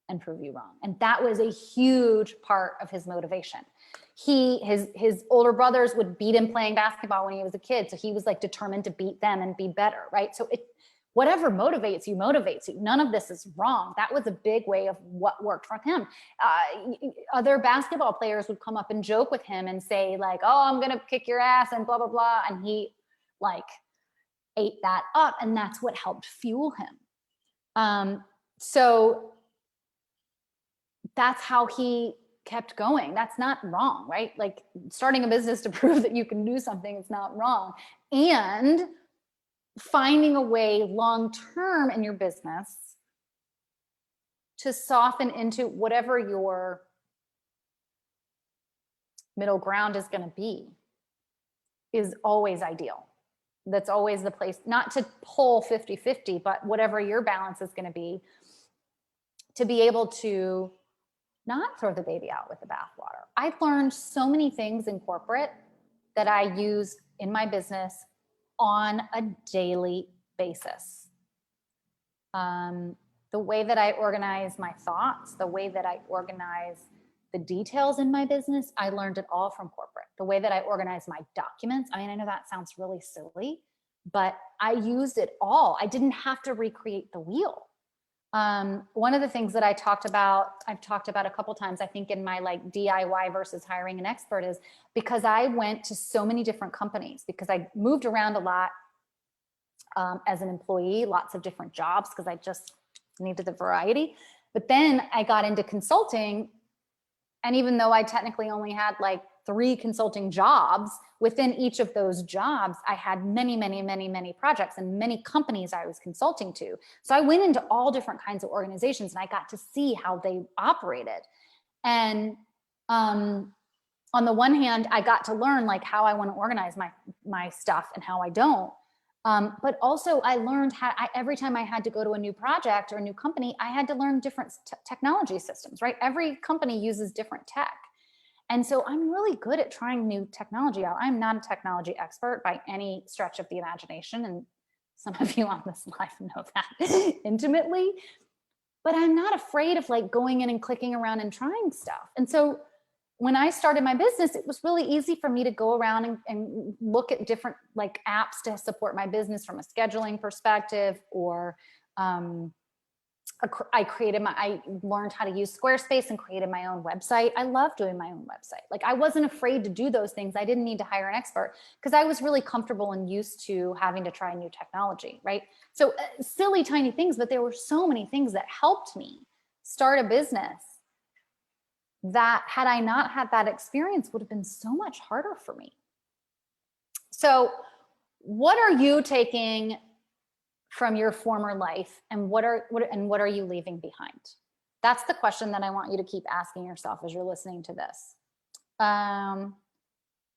and prove you wrong. And that was a huge part of his motivation. His older brothers would beat him playing basketball when he was a kid. So he was like determined to beat them and be better, right? So whatever motivates you. None of this is wrong. That was a big way of what worked for him. Other basketball players would come up and joke with him and say like, oh, I'm going to kick your ass and blah, blah, blah. And he like ate that up, and that's what helped fuel him. So that's how he kept going. That's not wrong, right? Like starting a business to prove that you can do something is not wrong. And finding a way long-term in your business to soften into whatever your middle ground is going to be is always ideal. That's always the place, not to pull 50-50, but whatever your balance is going to be able to not throw the baby out with the bathwater. I've learned so many things in corporate that I use in my business on a daily basis. The way that I organize my thoughts, the way that I organize the details in my business, I learned it all from corporate. The way that I organize my documents, I mean, I know that sounds really silly, but I used it all. I didn't have to recreate the wheel. One of the things that I've talked about a couple times, I think in my like DIY versus hiring an expert, is because I went to so many different companies, because I moved around a lot as an employee, lots of different jobs, because I just needed the variety. But then I got into consulting, and even though I technically only had like 3 consulting jobs, within each of those jobs, I had many projects and many companies I was consulting to. So I went into all different kinds of organizations, and I got to see how they operated. And on the one hand, I got to learn like how I want to organize my stuff and how I don't. But also I learned how every time I had to go to a new project or a new company, I had to learn different technology systems, right? Every company uses different tech. And so I'm really good at trying new technology out. I'm not a technology expert by any stretch of the imagination. And some of you on this live know that intimately, but I'm not afraid of like going in and clicking around and trying stuff. And so when I started my business, it was really easy for me to go around and look at different like apps to support my business from a scheduling perspective, or I learned how to use Squarespace and created my own website. I love doing my own website. Like I wasn't afraid to do those things. I didn't need to hire an expert because I was really comfortable and used to having to try new technology, right? So silly tiny things, but there were so many things that helped me start a business that, had I not had that experience, would have been so much harder for me. So what are you taking from your former life, and what are you leaving behind? That's the question that I want you to keep asking yourself as you're listening to this.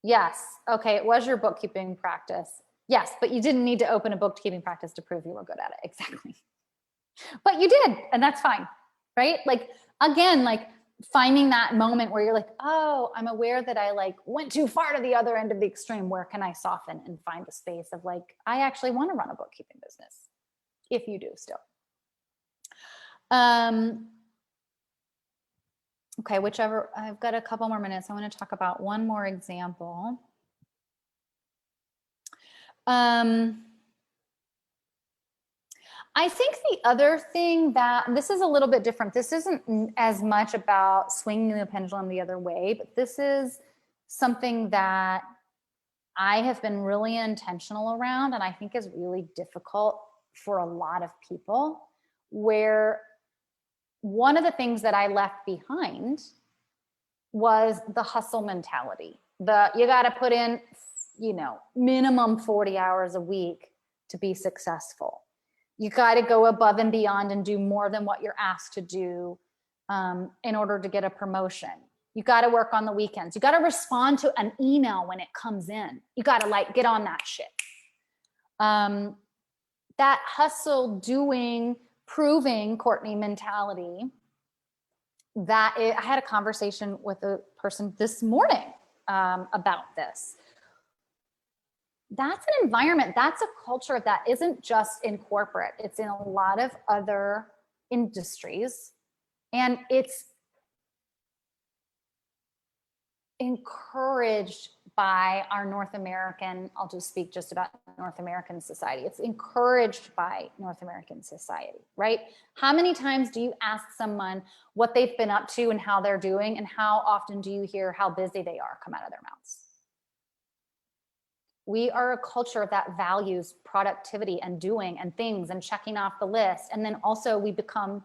Yes. Okay. It was your bookkeeping practice. Yes, but you didn't need to open a bookkeeping practice to prove you were good at it. Exactly. But you did, and that's fine, right? Like, again, like finding that moment where you're like, oh, I'm aware that I like went too far to the other end of the extreme. Where can I soften and find the space of like, I actually want to run a bookkeeping business, if you do still. Okay, whichever, I've got a couple more minutes. I want to talk about one more example. I think the other thing that, this is a little bit different. This isn't as much about swinging the pendulum the other way, but this is something that I have been really intentional around, and I think is really difficult for a lot of people, where one of the things that I left behind was the hustle mentality. You got to put in, minimum 40 hours a week to be successful. You got to go above and beyond and do more than what you're asked to do in order to get a promotion. You got to work on the weekends. You got to respond to an email when it comes in. You got to like get on that shit. That hustle, doing, proving Courtney mentality, I had a conversation with a person this morning about this. That's an environment, that's a culture that isn't just in corporate, it's in a lot of other industries, and it's encouraged by our North American, I'll just speak just about North American society. It's encouraged by North American society, right? How many times do you ask someone what they've been up to and how they're doing, and how often do you hear how busy they are come out of their mouths? We are a culture that values productivity and doing and things and checking off the list. And then also we become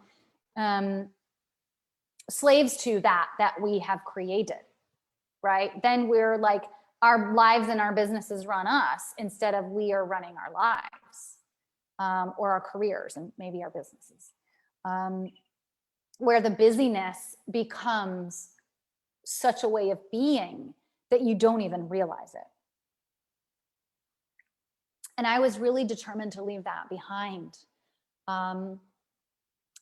slaves to that we have created, right? Then we're like, our lives and our businesses run us instead of we are running our lives or our careers and maybe our businesses. Where the busyness becomes such a way of being that you don't even realize it. And I was really determined to leave that behind. And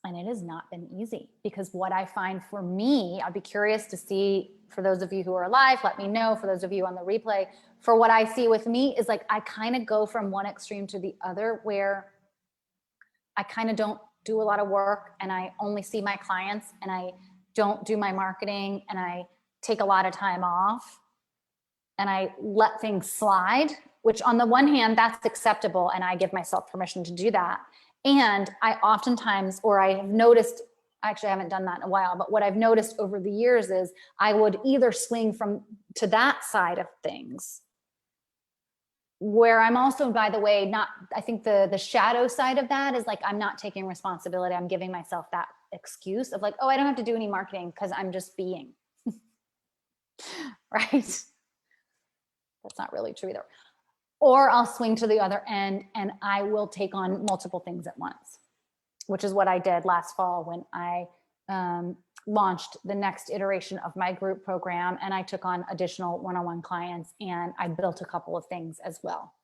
it has not been easy, because what I find for me, I'd be curious to see, for those of you who are live, let me know, for those of you on the replay, for what I see with me is like, I kind of go from one extreme to the other, where I kind of don't do a lot of work, and I only see my clients, and I don't do my marketing, and I take a lot of time off, and I let things slide, which on the one hand, that's acceptable, and I give myself permission to do that. And I oftentimes, or I have noticed, actually I haven't done that in a while, but what I've noticed over the years is I would either swing to that side of things, where I'm also, by the way, not, I think the shadow side of that is like, I'm not taking responsibility. I'm giving myself that excuse of like, oh, I don't have to do any marketing because I'm just being. Right? That's not really true either. Or I'll swing to the other end and I will take on multiple things at once, which is what I did last fall when I launched the next iteration of my group program, and I took on additional one-on-one clients, and I built a couple of things as well.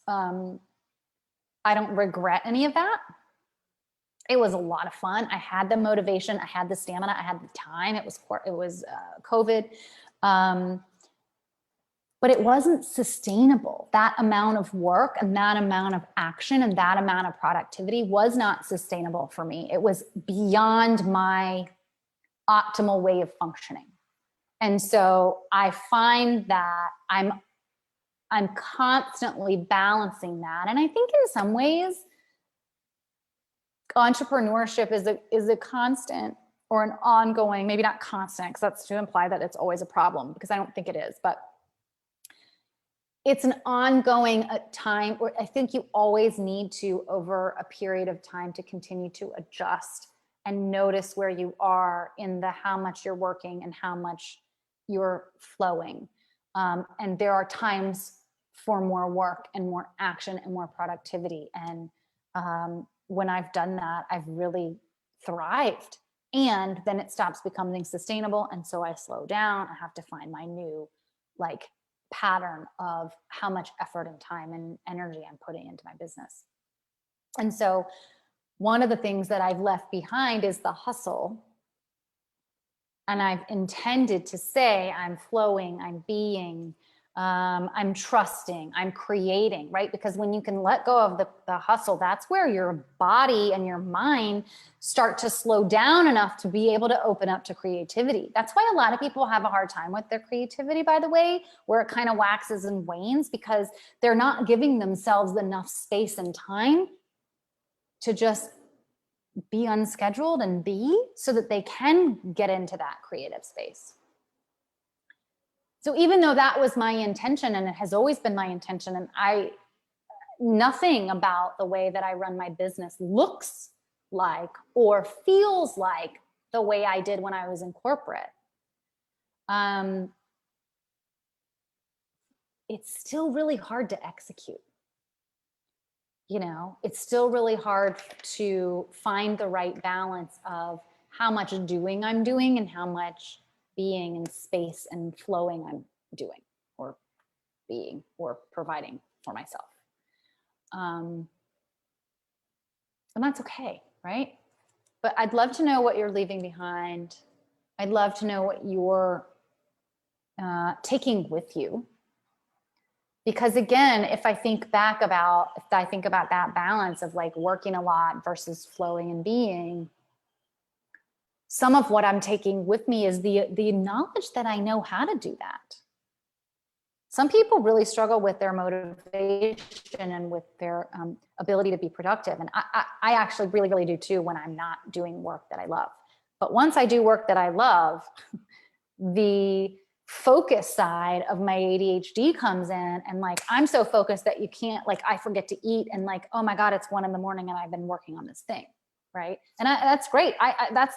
I don't regret any of that. It was a lot of fun. I had the motivation, I had the stamina, I had the time. It was COVID. But it wasn't sustainable. That amount of work and that amount of action and that amount of productivity was not sustainable for me. It was beyond my optimal way of functioning. And so I find that I'm constantly balancing that. And I think in some ways, entrepreneurship is a constant or an ongoing, maybe not constant, because that's to imply that it's always a problem, because I don't think it is, but it's an ongoing time where I think you always need to, over a period of time, to continue to adjust and notice where you are in the how much you're working and how much you're flowing. And there are times for more work and more action and more productivity. And when I've done that, I've really thrived. And then it stops becoming sustainable. And so I slow down. I have to find my new, like, pattern of how much effort and time and energy I'm putting into my business. And so one of the things that I've left behind is the hustle. And I've intended to say, I'm flowing, I'm being, I'm trusting, I'm creating, right? Because when you can let go of the hustle, that's where your body and your mind start to slow down enough to be able to open up to creativity. That's why a lot of people have a hard time with their creativity, by the way, where it kind of waxes and wanes, because they're not giving themselves enough space and time to just be unscheduled and be, so that they can get into that creative space. So even though that was my intention, and it has always been my intention, and nothing about the way that I run my business looks like or feels like the way I did when I was in corporate, it's still really hard to execute. You know, it's still really hard to find the right balance of how much doing I'm doing and how much being in space and flowing I'm doing, or being, or providing for myself. And that's okay, right? But I'd love to know what you're leaving behind. I'd love to know what you're taking with you. Because again, if I think about that balance of like working a lot versus flowing and being, some of what I'm taking with me is the knowledge that I know how to do that. Some people really struggle with their motivation and with their ability to be productive. And I actually really, really do too when I'm not doing work that I love. But once I do work that I love, the focus side of my ADHD comes in, and like, I'm so focused that you can't, like, I forget to eat, and like, oh my God, it's 1 a.m. and I've been working on this thing. Right. And that's great. That's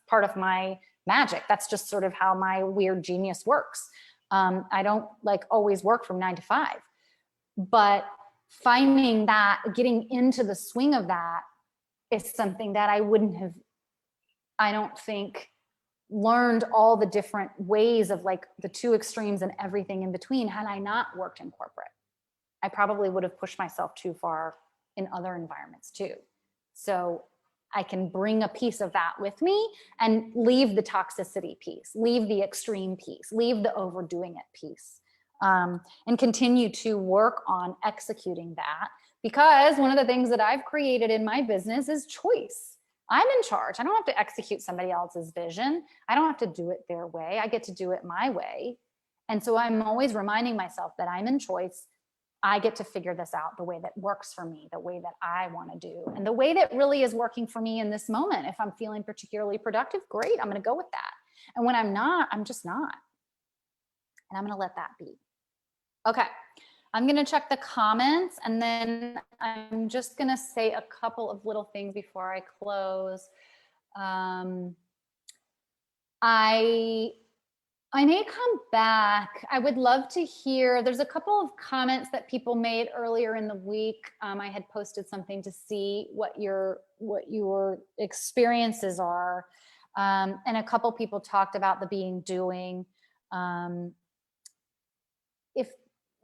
part of my magic. That's just sort of how my weird genius works. I don't like always work from 9 to 5, but finding that, getting into the swing of that is something that I wouldn't have, I don't think, learned all the different ways of like the two extremes and everything in between had I not worked in corporate. I probably would have pushed myself too far in other environments too. So I can bring a piece of that with me and leave the toxicity piece, leave the extreme piece, leave the overdoing it piece, and continue to work on executing that because one of the things that I've created in my business is choice. I'm in charge. I don't have to execute somebody else's vision. I don't have to do it their way. I get to do it my way. And so I'm always reminding myself that I'm in choice. I get to figure this out the way that works for me, the way that I want to do, and the way that really is working for me in this moment. If I'm feeling particularly productive, great, I'm going to go with that. And when I'm not, I'm just not. And I'm going to let that be. Okay. I'm going to check the comments, and then I'm just going to say a couple of little things before I close. I may come back. I would love to hear, there's a couple of comments that people made earlier in the week. I had posted something to see what your experiences are. And a couple people talked about the being doing.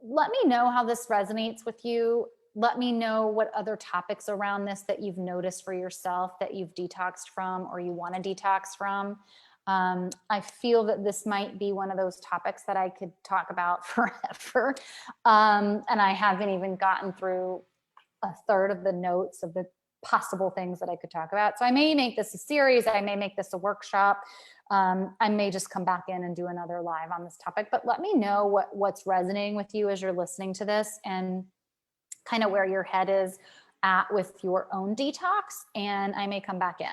Let me know how this resonates with you. Let me know what other topics around this that you've noticed for yourself that you've detoxed from or you want to detox from. I feel that this might be one of those topics that I could talk about forever. And I haven't even gotten through a third of the notes of the possible things that I could talk about. So I may make this a series. I may make this a workshop. I may just come back in and do another live on this topic, but let me know what's resonating with you as you're listening to this and kind of where your head is at with your own detox. And I may come back in.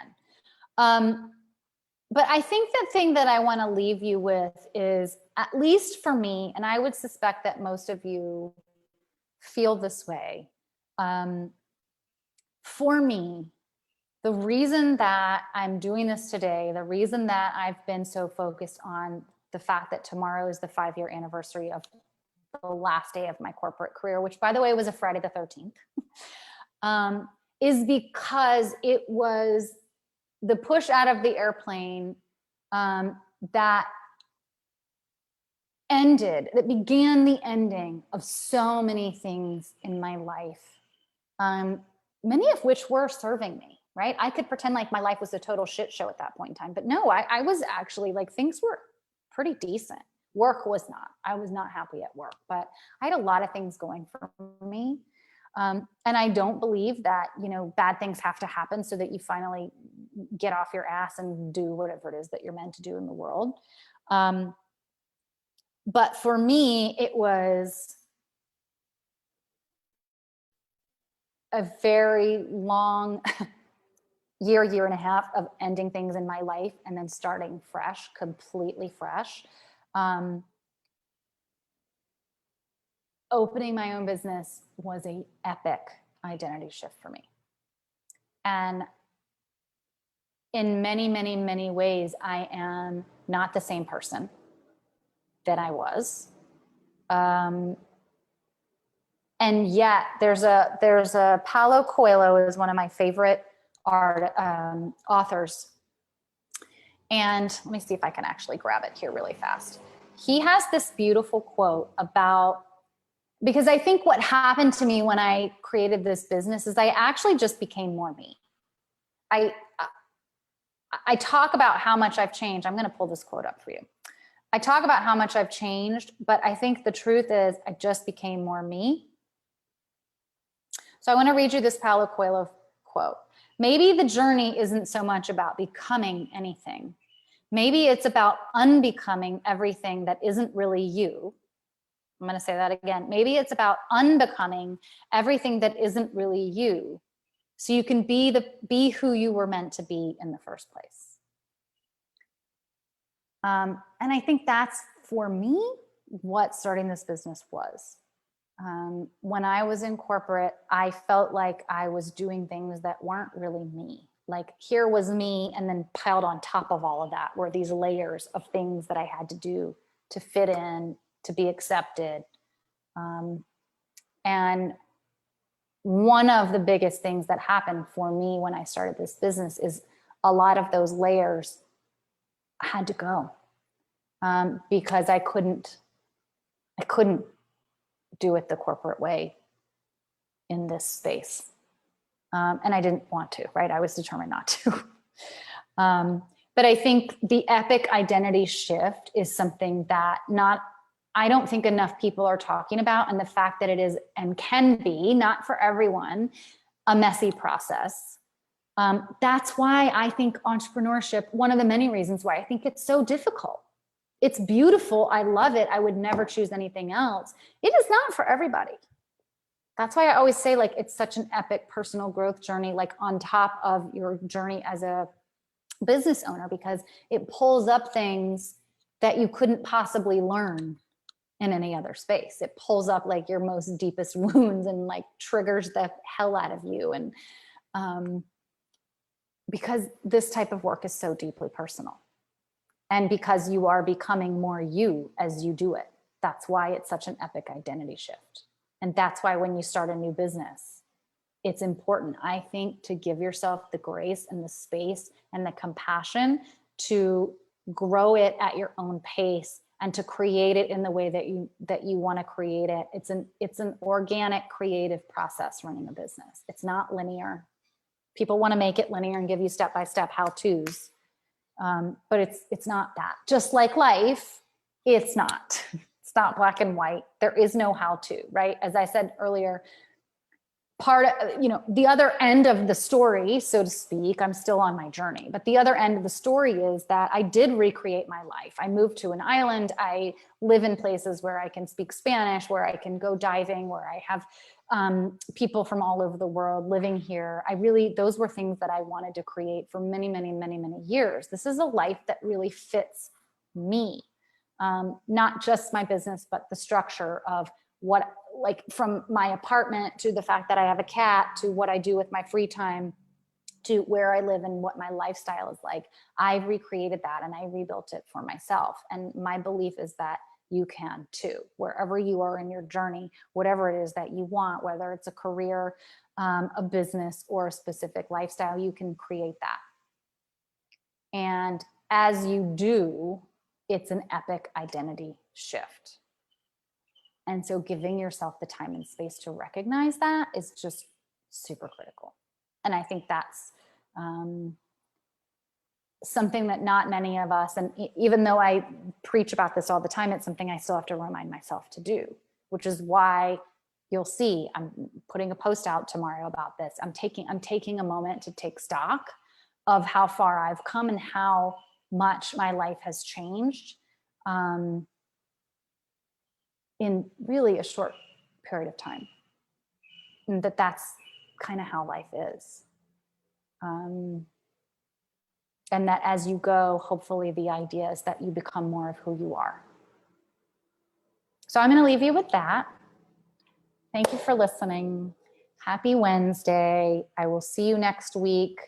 But I think the thing that I want to leave you with is, at least for me, and I would suspect that most of you feel this way. For me, the reason that I'm doing this today, the reason that I've been so focused on the fact that tomorrow is the 5-year anniversary of the last day of my corporate career, which by the way was a Friday the 13th, is because it was the push out of the airplane that began the ending of so many things in my life, many of which were serving me, right? I could pretend like my life was a total shit show at that point in time, but no, I was actually like, things were pretty decent. Work was not. I was not happy at work, but I had a lot of things going for me. And I don't believe that, bad things have to happen so that you finally get off your ass and do whatever it is that you're meant to do in the world. But for me, it was a very long year and a half of ending things in my life and then starting fresh, completely fresh. Opening my own business was an epic identity shift for me. And in many, many, many ways, I am not the same person that I was. And yet there's a Paulo Coelho is one of my favorite authors. And let me see if I can actually grab it here really fast. He has this beautiful quote about, because I think what happened to me when I created this business is I actually just became more me. I talk about how much I've changed. I'm going to pull this quote up for you. I talk about how much I've changed, but I think the truth is I just became more me. So I want to read you this Paulo Coelho quote. Maybe the journey isn't so much about becoming anything. Maybe it's about unbecoming everything that isn't really you. I'm going to say that again. Maybe it's about unbecoming everything that isn't really you, so you can be who you were meant to be in the first place. And I think that's, for me, what starting this business was. When I was in corporate, I felt like I was doing things that weren't really me. Like, here was me, and then piled on top of all of that were these layers of things that I had to do to fit in, to be accepted. And one of the biggest things that happened for me when I started this business is a lot of those layers had to go, because I couldn't do it the corporate way in this space. And I didn't want to, right? I was determined not to. But I think the epic identity shift is something that I don't think enough people are talking about, and the fact that it is and can be, not for everyone, a messy process. That's why I think entrepreneurship, one of the many reasons why I think it's so difficult. It's beautiful. I love it. I would never choose anything else. It is not for everybody. That's why I always say, like, it's such an epic personal growth journey, like on top of your journey as a business owner, because it pulls up things that you couldn't possibly learn in any other space. It pulls up like your most deepest wounds and like triggers the hell out of you. And because this type of work is so deeply personal, and because you are becoming more you as you do it. That's why it's such an epic identity shift. And that's why when you start a new business, it's important, I think, to give yourself the grace and the space and the compassion to grow it at your own pace and to create it in the way that you want to create it. It's an organic, creative process running a business. It's not linear. People want to make it linear and give you step-by-step how-tos. But it's not that. Just like life, it's not. It's not black and white. There is no how-to, right? As I said earlier, part of, the other end of the story, so to speak, I'm still on my journey, but the other end of the story is that I did recreate my life. I moved to an island. I live in places where I can speak Spanish, where I can go diving, where I have people from all over the world living here. Those were things that I wanted to create for many, many, many, many years. This is a life that really fits me. Not just my business, but the structure of what, like, from my apartment to the fact that I have a cat, to what I do with my free time, to where I live and what my lifestyle is like. I've recreated that and I rebuilt it for myself. And my belief is that you can too, wherever you are in your journey, whatever it is that you want, whether it's a career, a business, or a specific lifestyle, you can create that. And as you do, it's an epic identity shift. And so giving yourself the time and space to recognize that is just super critical. And I think that's something that not many of us, and even though I preach about this all the time, it's something I still have to remind myself to do, which is why you'll see I'm putting a post out tomorrow about this. I'm taking a moment to take stock of how far I've come and how much my life has changed in really a short period of time. And that's kind of how life is. And that as you go, hopefully the idea is that you become more of who you are. So I'm going to leave you with that. Thank you for listening. Happy Wednesday. I will see you next week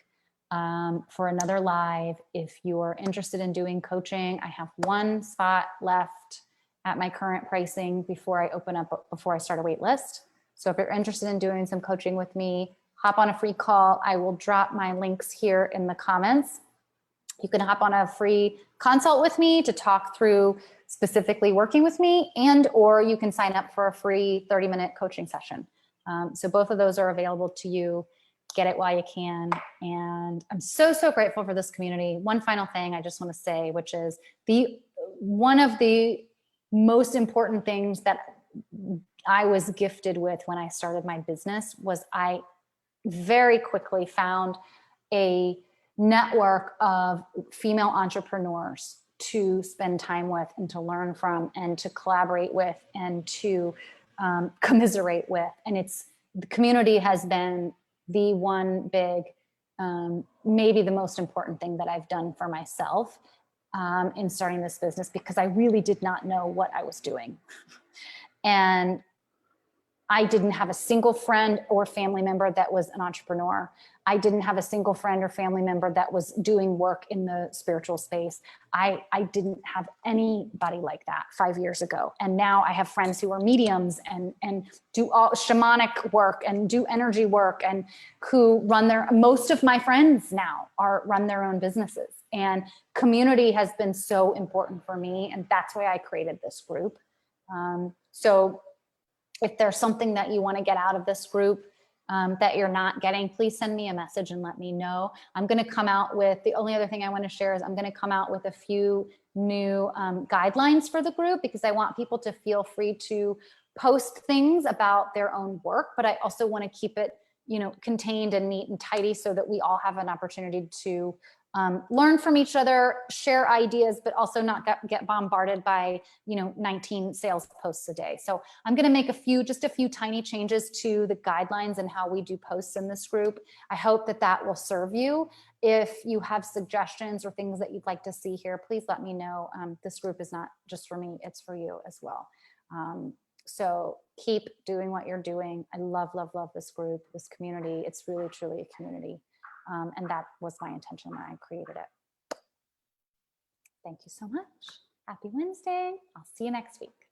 for another live. If you're interested in doing coaching, I have one spot left at my current pricing before I start a wait list. So if you're interested in doing some coaching with me, hop on a free call. I will drop my links here in the comments. You can hop on a free consult with me to talk through specifically working with me, or you can sign up for a free 30-minute coaching session. So both of those are available to you. Get it while you can. And I'm so, so grateful for this community. One final thing I just want to say, which is one of the most important things that I was gifted with when I started my business was I very quickly found a network of female entrepreneurs to spend time with and to learn from and to collaborate with and to commiserate with. And the community has been the one big, maybe the most important thing that I've done for myself in starting this business, because I really did not know what I was doing. And I didn't have a single friend or family member that was an entrepreneur. I didn't have a single friend or family member that was doing work in the spiritual space. I didn't have anybody like that 5 years ago. And now I have friends who are mediums and do all shamanic work and do energy work, and who most of my friends now run their own businesses. And community has been so important for me. And that's why I created this group. So if there's something that you want to get out of this group that you're not getting, please send me a message and let me know. I'm going to come out with, the only other thing I want to share is I'm going to come out with a few new guidelines for the group, because I want people to feel free to post things about their own work, but I also want to keep it, contained and neat and tidy so that we all have an opportunity to learn from each other, share ideas, but also not get bombarded by 19 sales posts a day. So I'm going to make just a few tiny changes to the guidelines and how we do posts in this group. I hope that will serve you. If you have suggestions or things that you'd like to see here, please let me know. This group is not just for me, it's for you as well. So keep doing what you're doing. I love, love, love this group, this community. It's really, truly a community. And that was my intention when I created it. Thank you so much. Happy Wednesday. I'll see you next week.